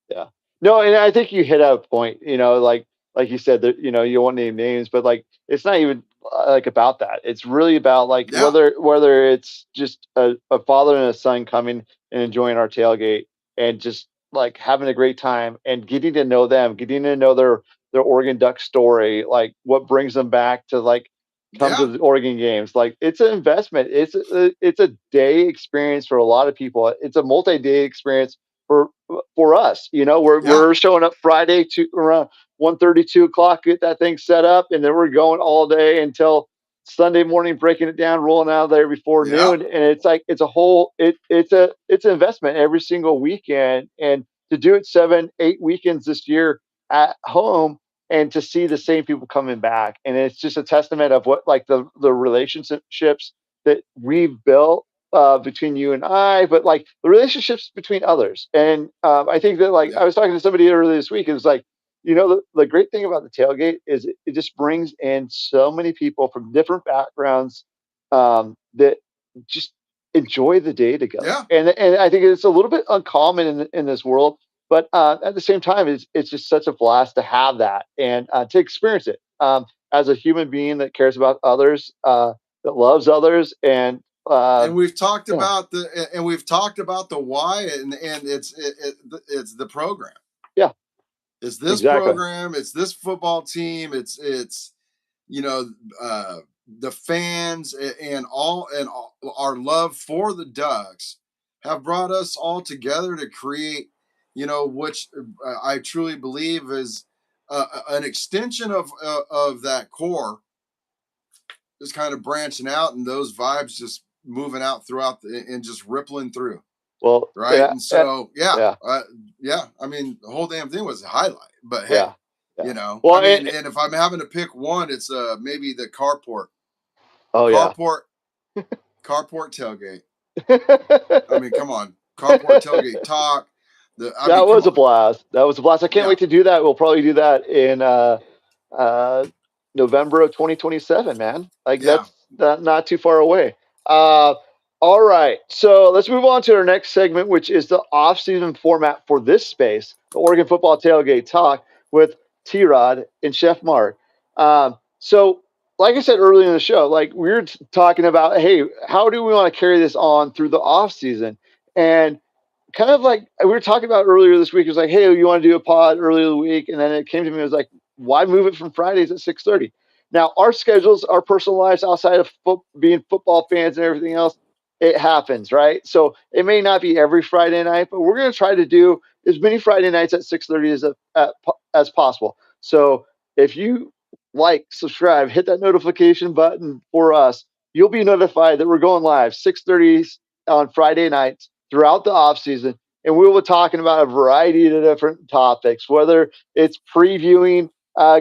Yeah. No, and I think you hit a point, like you said that, you don't want to name names, but like it's not even like about that. It's really about like Yeah. whether it's just a father and a son coming and enjoying our tailgate and just like having a great time and getting to know them, getting to know their Oregon Duck story, like what brings them back to like come to Yeah. the Oregon games. Like it's an investment. It's a day experience for a lot of people. It's a multi-day experience for us. We're showing up Friday to around 1:30, 2 o'clock, get that thing set up, and then we're going all day until Sunday morning, breaking it down, rolling out of there before noon. And it's like it's an investment every single weekend, and to do it 7, 8 weekends this year at home, and to see the same people coming back, and it's just a testament of what like the relationships that we've built between you and I, but like the relationships between others. And I think that like I was talking to somebody earlier this week, it was like, the great thing about the tailgate is it just brings in so many people from different backgrounds that just enjoy the day together. Yeah. And I think it's a little bit uncommon in this world, but at the same time, it's just such a blast to have that and to experience it as a human being that cares about others, that loves others, and we've talked about the why, and it's the program. Yeah, it's this program. It's this football team. It's the fans and all our love for the Ducks have brought us all together to create, which I truly believe is an extension of that core, just kind of branching out, and those vibes just moving out throughout and just rippling through. Well, right. And so, I mean, the whole damn thing was a highlight, but hey, well, and if I'm having to pick one, it's maybe the carport. Carport tailgate. I mean, come on, carport tailgate talk. That was a blast. I can't wait to do that. We'll probably do that in November of 2027, man. Like that's not too far away. All right, so let's move on to our next segment, which is the off-season format for this space, the Oregon Football Tailgate Talk with T-Rod and Chef Marc. So, like I said earlier in the show, like we were talking about, hey, how do we want to carry this on through the off-season? And kind of like we were talking about earlier this week, it was like, hey, you want to do a pod earlier the week? And then it came to me, it was like, why move it from Fridays at 6:30? Now, our schedules, our personal lives outside of being football fans and everything else, it happens, right? So it may not be every Friday night, but we're going to try to do as many Friday nights at 6:30 as possible. So if you subscribe, hit that notification button for us, you'll be notified that we're going live 6:30 on Friday nights throughout the off season, and we will be talking about a variety of different topics, whether it's previewing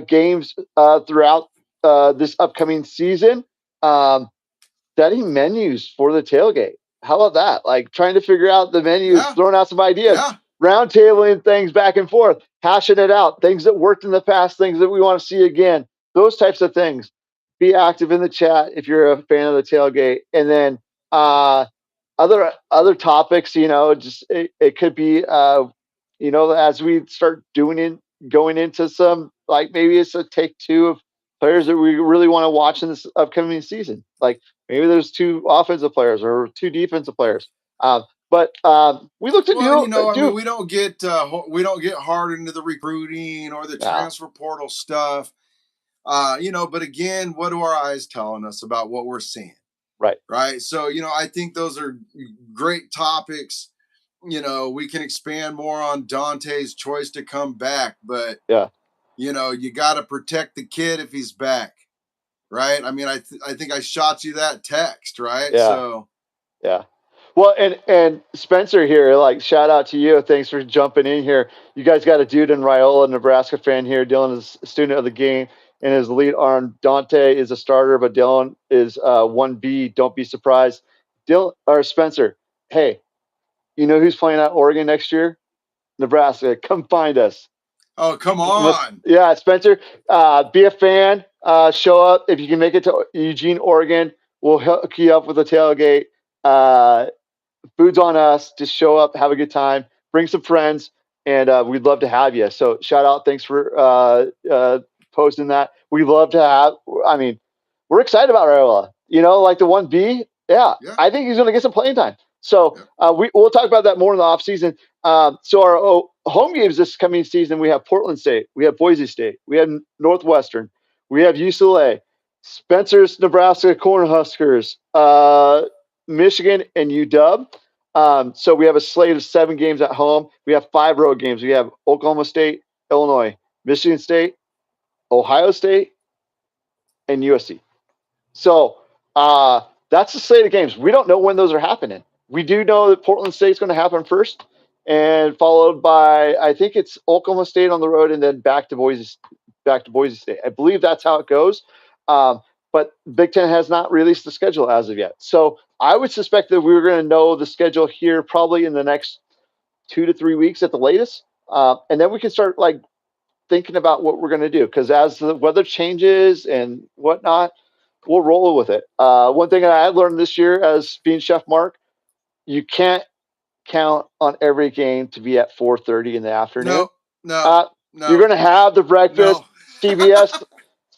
games throughout this upcoming season, setting menus for the tailgate. How about that? Like trying to figure out the menus, throwing out some ideas, roundtabling things back and forth, hashing it out, things that worked in the past, things that we want to see again, those types of things. Be active in the chat if you're a fan of the tailgate. And then other topics, just it could be, as we start going into some, like maybe it's a take two of players that we really want to watch in this upcoming season. Like maybe there's 2 offensive players or 2 defensive players. But we look to we don't get hard into the recruiting or the transfer portal stuff. But again, what do our eyes telling us about what we're seeing? Right. So, I think those are great topics. We can expand more on Dante's choice to come back, but you got to protect the kid if he's back. Right. I mean, I think I shot you that text, right? Yeah. So, well, and Spencer here, like shout out to you. Thanks for jumping in here. You guys got a dude in Riola, Nebraska fan here. Dylan is a student of the game and his lead arm. Dante is a starter, but Dylan is 1B. Don't be surprised. Spencer, hey, you know who's playing at Oregon next year? Nebraska. Come find us. Oh, come on. Yeah, Spencer, be a fan. Show up. If you can make it to Eugene, Oregon, we'll hook you up with a tailgate. Food's on us. Just show up, have a good time, bring some friends, and we'd love to have you. So shout out. Thanks for posting that. We'd love to have, I mean, we're excited about Raiola. Like the 1B. Yeah, I think he's going to get some playing time. So we'll talk about that more in the offseason. So our home games this coming season, we have Portland State, we have Boise State, we have Northwestern, we have UCLA, Spencer's Nebraska Cornhuskers, Michigan, and UW. So we have a slate of 7 games at home. We have 5 road games. We have Oklahoma State, Illinois, Michigan State, Ohio State, and USC. So that's the slate of games. We don't know when those are happening. We do know that Portland State's going to happen first, and followed by, I think it's Oklahoma State on the road, and then back to Boise State. I believe that's how it goes. But Big Ten has not released the schedule as of yet. So I would suspect that we were going to know the schedule here probably in the next 2 to 3 weeks at the latest, and then we can start like thinking about what we're going to do. Because as the weather changes and whatnot, we'll roll with it. One thing I learned this year as being Chef Marc, you can't count on every game to be at 4:30 in the afternoon. No. You're going to have the breakfast. No.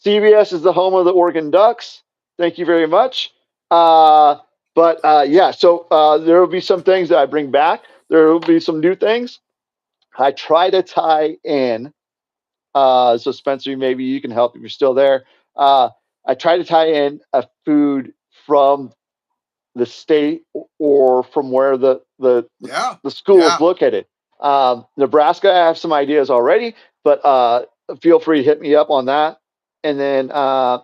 CBS is the home of the Oregon Ducks. Thank you very much. So there will be some things that I bring back. There will be some new things. I try to tie in. So Spencer, maybe you can help if you're still there. I try to tie in a food from the state or from where the school is located. Nebraska, I have some ideas already, but feel free to hit me up on that. And then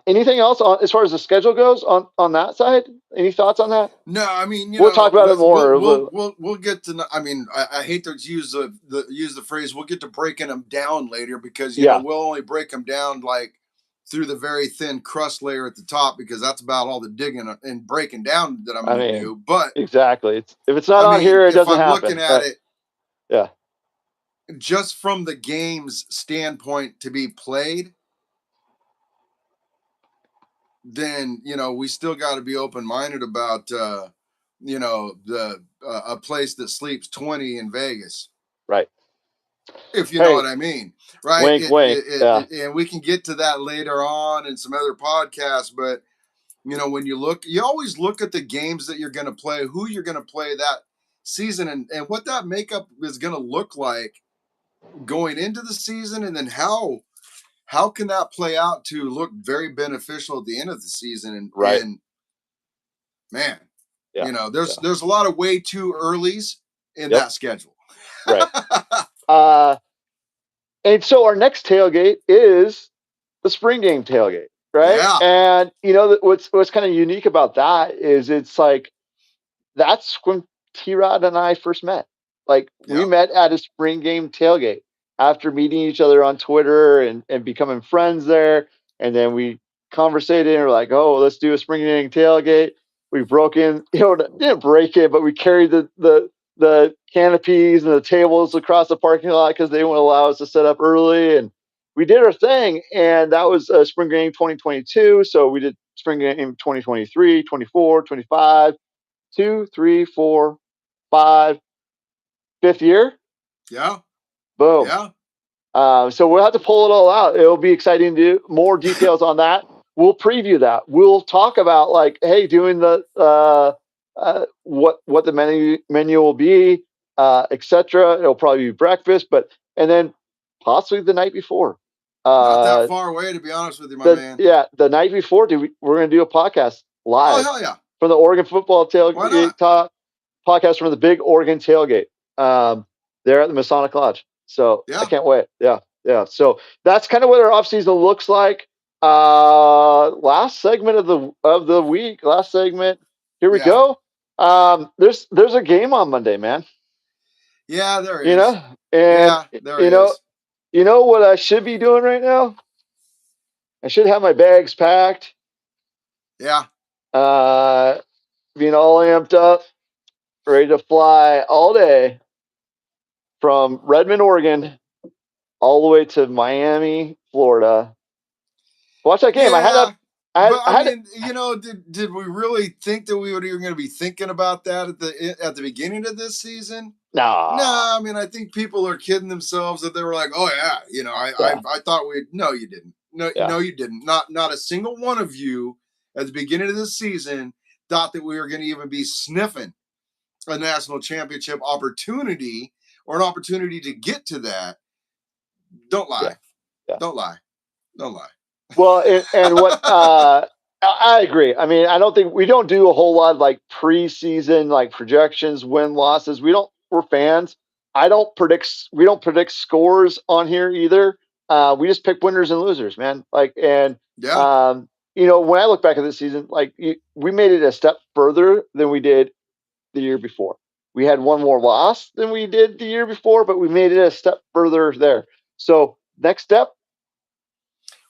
anything else as far as the schedule goes on that side? Any thoughts on that? No, I mean, we'll talk about it more. We'll get to. I mean, I hate to use the phrase. We'll get to breaking them down later because you know we'll only break them down like through the very thin crust layer at the top because that's about all the digging and breaking down that I'm going to do. But exactly, if it's not on here, it doesn't happen. Looking at it, just from the game's standpoint to be played, then we still got to be open-minded about a place that sleeps 20 in Vegas, right? If you know what I mean, right? Wink. And we can get to that later on in some other podcasts, but when you always look at the games that you're going to play, who you're going to play that season, and what that makeup is going to look like going into the season, and then how can that play out to look very beneficial at the end of the season? And man, there's a lot of way too earlys in that schedule. Right. And so our next tailgate is the spring game tailgate, right? Yeah. And what's kind of unique about that is it's like that's when T-Rod and I first met. Like we met at a spring game tailgate after meeting each other on Twitter and becoming friends there. And then we conversated and we're like, oh, let's do a spring game tailgate. We broke in, didn't break it, but we carried the canopies and the tables across the parking lot because they wouldn't allow us to set up early. And we did our thing. And that was spring game 2022. So we did spring game 2023, 24, 25, 2, 3, 4, 5, 5th year. Yeah. Boom. Yeah. So we'll have to pull it all out. It'll be exciting to do more details on that. We'll preview that. We'll talk about like, hey, doing the what the menu will be, etc. It'll probably be breakfast, and then possibly the night before. Not that far away, to be honest with you, my man. Yeah, the night before, we're going to do a podcast live. Oh hell yeah! From the Oregon Football Tailgate Talk podcast from the big Oregon tailgate. There at the Masonic Lodge. So I can't wait. Yeah. So that's kind of what our offseason looks like. Last segment of the week. Last segment. Here we go. There's a game on Monday, man. Yeah, there is. There is. You know what I should be doing right now? I should have my bags packed. Yeah. Being all amped up, ready to fly all day from Redmond, Oregon, all the way to Miami, Florida. Watch that game. Did we really think that we were even going to be thinking about that at the beginning of this season? No. I mean, I think people are kidding themselves that they were like, oh yeah, I thought no, you didn't. No, you didn't. Not a single one of you at the beginning of this season thought that we were going to even be sniffing a national championship opportunity or an opportunity to get to that. Don't lie. Don't lie. Well, and what I agree. I mean, I don't think we don't do a whole lot of like preseason like projections, win losses. We're fans. We don't predict scores on here either. We just pick winners and losers, man. Like, and Yeah. um, when I look back at this season, like we made it a step further than we did the year before. We had one more loss than we did the year before, but we made it a step further there. So next step.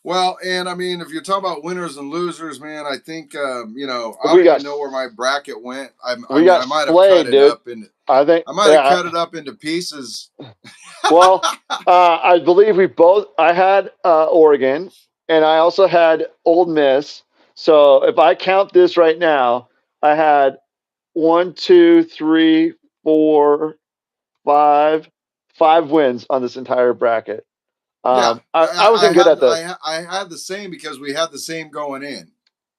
Well, and I mean, if you're talking about winners and losers, man, I think I we don't got even know where my bracket went. I we mean, got I might have cut slayed, it dude. up into I think, I might have yeah. cut it up into pieces. Well, I believe we both. I had Oregon, and I also had Old Miss. So if I count this right now, I had 1, 2, 3, 4, 5 wins on this entire bracket. Yeah, I wasn't good at this. I had the same because we had the same going in.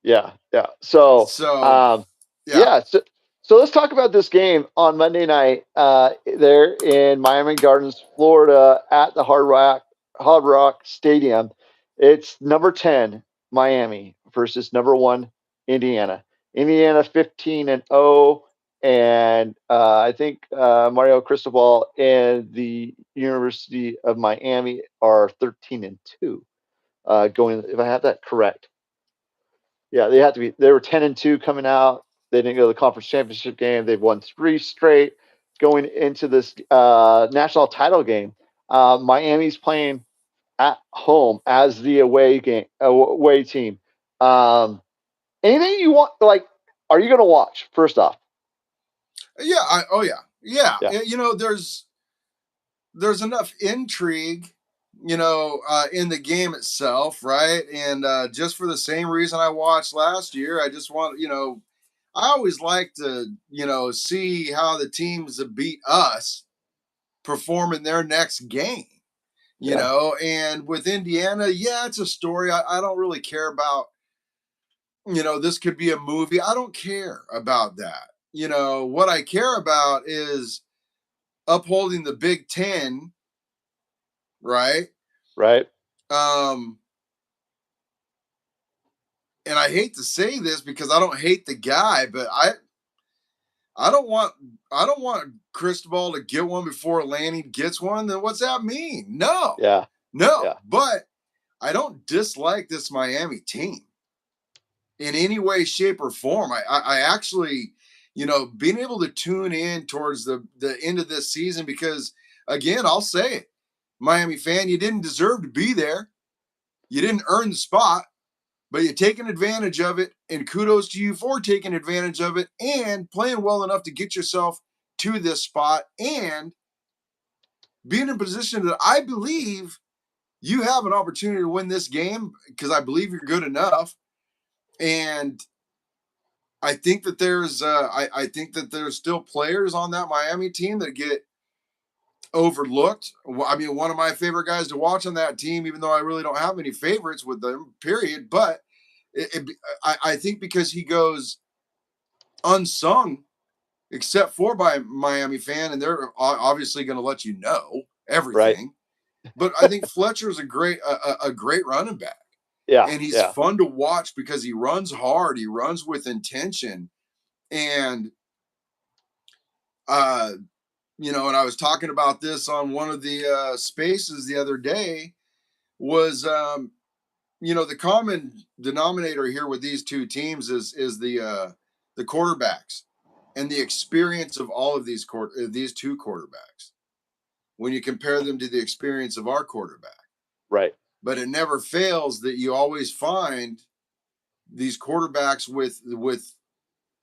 Yeah, yeah. So, So yeah, yeah. So let's talk about this game on Monday night. There in Miami Gardens, Florida, at the Hard Rock Stadium. It's number 10 Miami versus number 1 Indiana. Indiana 15-0, and I think Mario Cristobal and the University of Miami are 13-2. Going, if I have that correct. Yeah, they have to be. They were 10-2 coming out. They didn't go to the conference championship game. They've won 3 straight going into this national title game. Miami's playing at home as the away team. Anything you want? Like, are you going to watch? First off, yeah, yeah. yeah, There's enough intrigue, in the game itself, right? And just for the same reason I watched last year, I just want, I always like to, see how the teams that beat us perform in their next game, yeah, and with Indiana, yeah, it's a story. I don't really care about, this could be a movie. I don't care about that. What I care about is upholding the Big Ten, right? right, Um, and I hate to say this because I don't hate the guy, but I don't want I don't want Cristobal to get one before Lanning gets one. Then what's that mean? No, yeah, no. yeah, But I don't dislike this Miami team in any way, shape, or form. I actually, being able to tune in towards the end of this season because again, I'll say it, Miami fan, you didn't deserve to be there. You didn't earn the spot, but you're taking advantage of it. And kudos to you for taking advantage of it and playing well enough to get yourself to this spot and being in a position that I believe you have an opportunity to win this game because I believe you're good enough. And I think that I think that there's still players on that Miami team that get overlooked. I mean, one of my favorite guys to watch on that team, even though I really don't have any favorites with them, period. But I think because he goes unsung, except for by Miami fan, and they're obviously going to let you know right, everything. But I think Fletcher's a great running back, yeah, and he's yeah, fun to watch because he runs hard, he runs with intention, and uh, and I was talking about this on one of the spaces the other day. Was the common denominator here with these two teams is the quarterbacks and the experience of all of these two quarterbacks when you compare them to the experience of our quarterback. right. But it never fails that you always find these quarterbacks with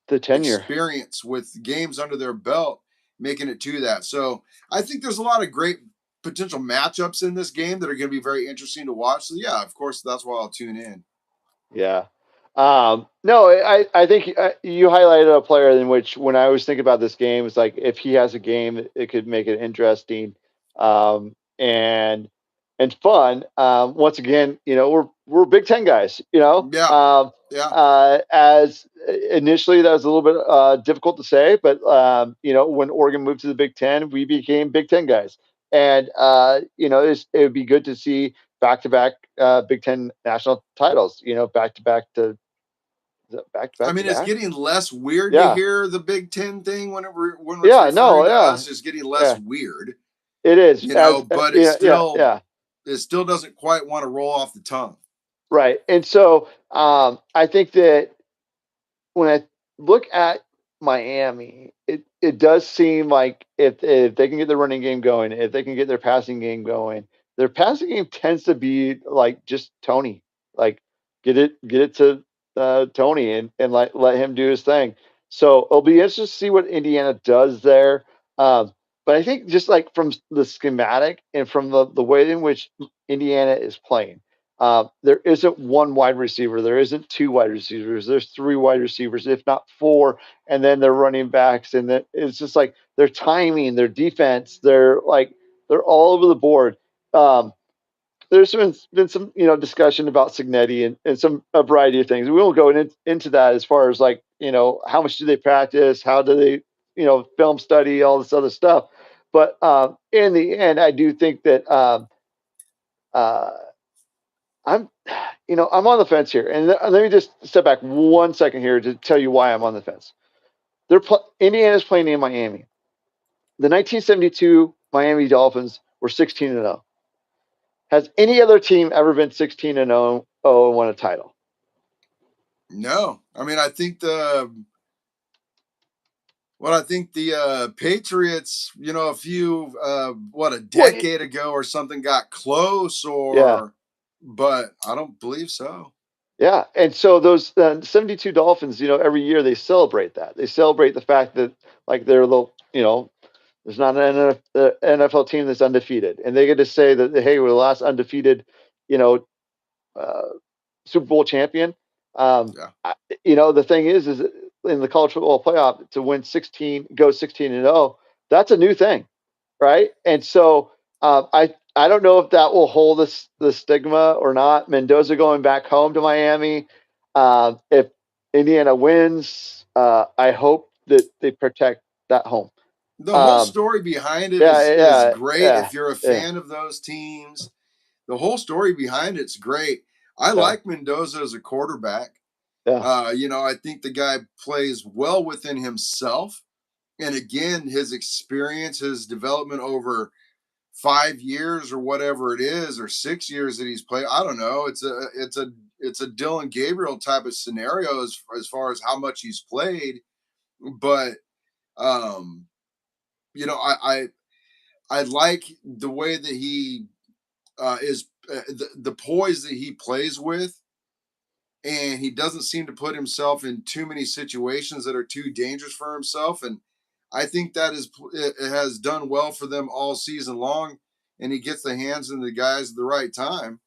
The tenure, experience, with games under their belt, making it to that. So I think there's a lot of great potential matchups in this game that are going to be very interesting to watch. So yeah, of course, that's why I'll tune in. yeah. No, I think you highlighted a player in which when I was thinking about this game, it's like if he has a game, it could make it interesting, and fun. Once again, we're Big Ten guys. Yeah, yeah, As initially that was a little bit difficult to say, but when Oregon moved to the Big Ten, we became Big Ten guys, and it would be good to see back-to-back Big Ten national titles. Back to back to back I back to mean, it's back. getting less weird to Yeah, hear the Big Ten thing when it's yeah, no, referring to yeah, us. It's getting less yeah. weird, It is but yeah, yeah, yeah. it still doesn't quite want to roll off the tongue. Right. And so I think that when I look at Miami, it does seem like if they can get the running game going, if they can get their passing game going, their passing game tends to be like just Tony, like get it to Tony and let him do his thing. So it'll be interesting to see what Indiana does there. Um, but I think just like from the schematic and from the way in which Indiana is playing, there isn't one wide receiver. There isn't two wide receivers. There's three wide receivers, if not four, and then they're running backs. And then it's just like their timing, their defense, they're all over the board. Um, there's been some discussion about Signetti and some a variety of things. We won't go into that as far as like how much do they practice, how do they film study, all this other stuff. But in the end, I do think that uh, I'm, I'm on the fence here, and let me just step back 1 second here to tell you why I'm on the fence. Indiana's playing in Miami. The 1972 Miami Dolphins were 16-0. Has any other team ever been 16-0 and won a title? No, I mean, I think the Patriots, a few a decade ago or something got close, Yeah. but I don't believe so. Yeah, and so those 72 Dolphins, every year they celebrate that. They celebrate the fact that like they're there's not an NFL team that's undefeated, and they get to say that hey, we're the last undefeated, uh, Super Bowl champion. Yeah. The thing is in the college football playoff to win 16-0, that's a new thing, right? And so I don't know if that will hold the stigma or not. Mendoza going back home to Miami. If Indiana wins, I hope that they protect that home. The whole story behind it Yeah, is great. yeah, If you're a fan of those teams, the whole story behind it's great. I yeah, like Mendoza as a quarterback. yeah, I think the guy plays well within himself. And again, his experience, his development over 5 years or whatever it is, or 6 years that he's played. I don't know. It's a Dylan Gabriel type of scenario as far as how much he's played. But um, I like the way that he is the poise that he plays with, and he doesn't seem to put himself in too many situations that are too dangerous for himself. And I think it has done well for them all season long, and he gets the hands in the guys at the right time.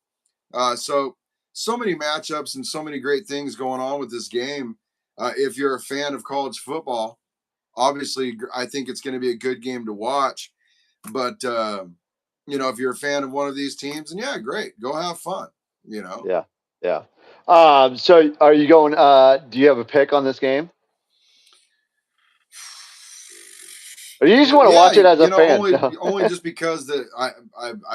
So many matchups and so many great things going on with this game. If you're a fan of college football, obviously I think it's going to be a good game to watch. But if you're a fan of one of these teams, and yeah, great, go have fun. yeah, yeah. So are you going? Do you have a pick on this game? Or you just want to Yeah, watch it as a fan? only just because that I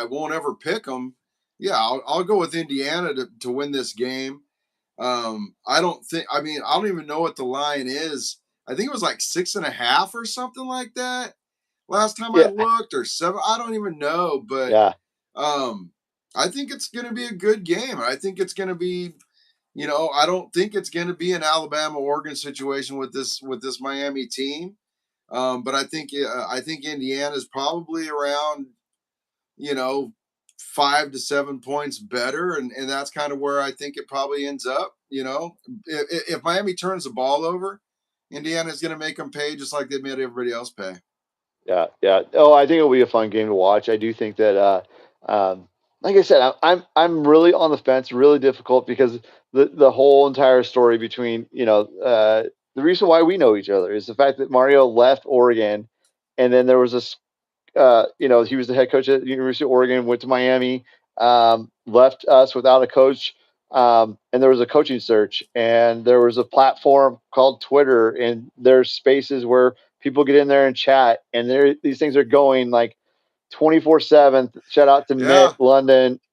won't ever pick them. Yeah, I'll go with Indiana to win this game. I don't think. I mean, I don't even know what the line is. I think it was like 6.5 or something like that last time I Yeah, looked, or 7. I don't even know, but yeah, um, I think it's going to be a good game. I think it's going to be. I don't think it's going to be an Alabama Oregon situation with this Miami team. But I think Indiana is probably around, you know, 5 to 7 points better, and that's kind of where I think it probably ends up. If Miami turns the ball over, Indiana's going to make them pay just like they made everybody else pay. yeah, yeah. Oh, I think it'll be a fun game to watch. I do think that, like I said, I'm really on the fence, really difficult because the whole entire story between the reason why we know each other is the fact that Mario left Oregon, and then there was this he was the head coach at the University of Oregon, went to Miami, left us without a coach. And there was a coaching search, and there was a platform called Twitter, and there's spaces where people get in there and chat, and these things are going like 24/7. Shout out to Yeah.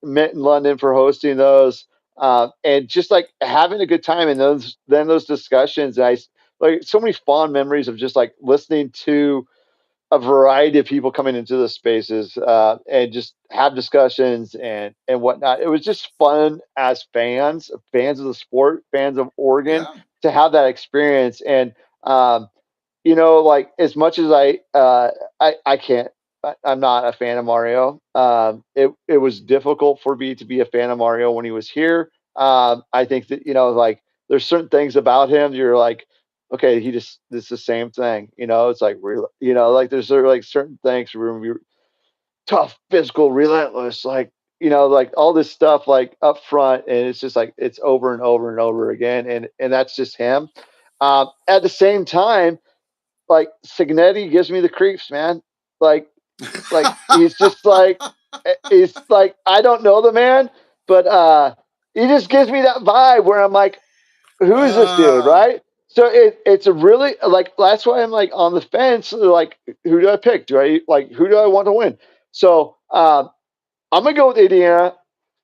Mitt in London for hosting those. and just like having a good time in those discussions. And I like so many fond memories of just like listening to a variety of people coming into the spaces and just have discussions and whatnot. It was just fun as fans of the sport, fans of Oregon, Yeah. to have that experience. And like as much as I can't. I'm not a fan of Mario. It was difficult for me to be a fan of Mario when he was here. I think that like there's certain things about him you're like, okay, it's the same thing. It's like like there's like certain things where you're tough, physical, relentless, like like all this stuff like up front, and it's just like it's over and over and over again, and that's just him. At the same time, like Signetti gives me the creeps, man. Like he's just like I don't know the man, but he just gives me that vibe where I'm like, who is this dude, right? So it's a really like that's why I'm like on the fence. Like, who do I pick? Who do I want to win? So I'm gonna go with Indiana.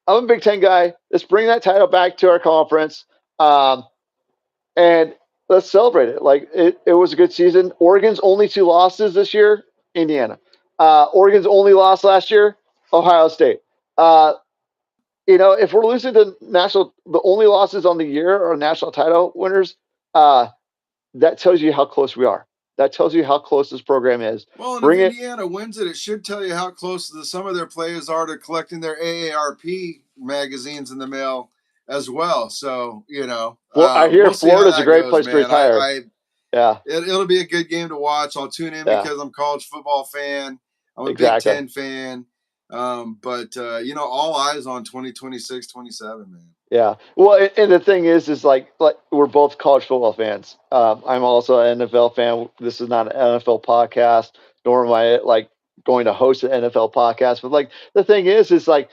I'm a Big Ten guy. Let's bring that title back to our conference. And let's celebrate it. Like it was a good season. Oregon's only 2 losses this year, Indiana. Oregon's only loss last year, Ohio State. If we're losing to the only losses on the year are national title winners. That tells you how close we are. That tells you how close this program is. Well, and if Indiana wins it, it should tell you how close some of their players are to collecting their AARP magazines in the mail as well. So, I hear we'll Florida's a great place to retire. Yeah. It'll be a good game to watch. I'll tune in because I'm a college football fan. I'm a Big Ten fan. But all eyes on 2026, 27, man. Yeah. Well, and the thing is like we're both college football fans. I'm also an NFL fan. This is not an NFL podcast, nor am I like going to host an NFL podcast. But like the thing is like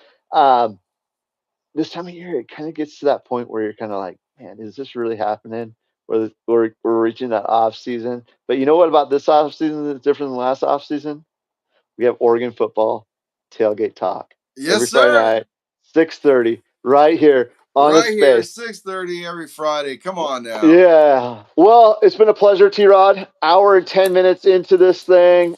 this time of year, it kind of gets to that point where you're kind of like, man, is this really happening? We're reaching that off season. But you know what about this off season that's different than last off season? We have Oregon football tailgate talk. Yes, every Friday night, 6:30, right here on right here, space. 6:30 every Friday. Come on now. Yeah. Well, it's been a pleasure, T-Rod. Hour and 10 minutes into this thing.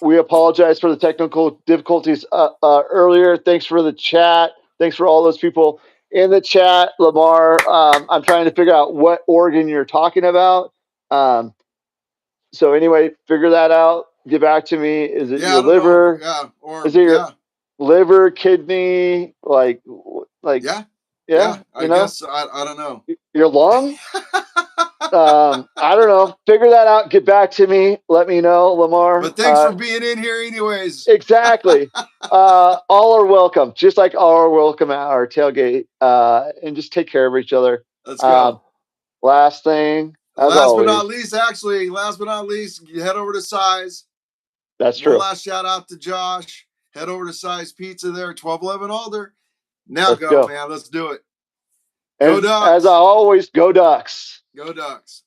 We apologize for the technical difficulties earlier. Thanks for the chat. Thanks for all those people in the chat. Lamar, I'm trying to figure out what Oregon you're talking about. So anyway, figure that out. Get back to me. Is it your liver? Yeah. Is it your liver, kidney? Like yeah. I guess I don't know. Your lung? I don't know. Figure that out. Get back to me. Let me know, Lamar. But thanks for being in here anyways. Exactly. All are welcome. Just like all are welcome at our tailgate. And just take care of each other. Let's go. Last thing. Last but not least, you head over to Size. That's true. One last shout out to Josh. Head over to Size Pizza there, 1211 Alder. Now let's go, man. Let's do it. Go Ducks. As always, go Ducks. Go Ducks.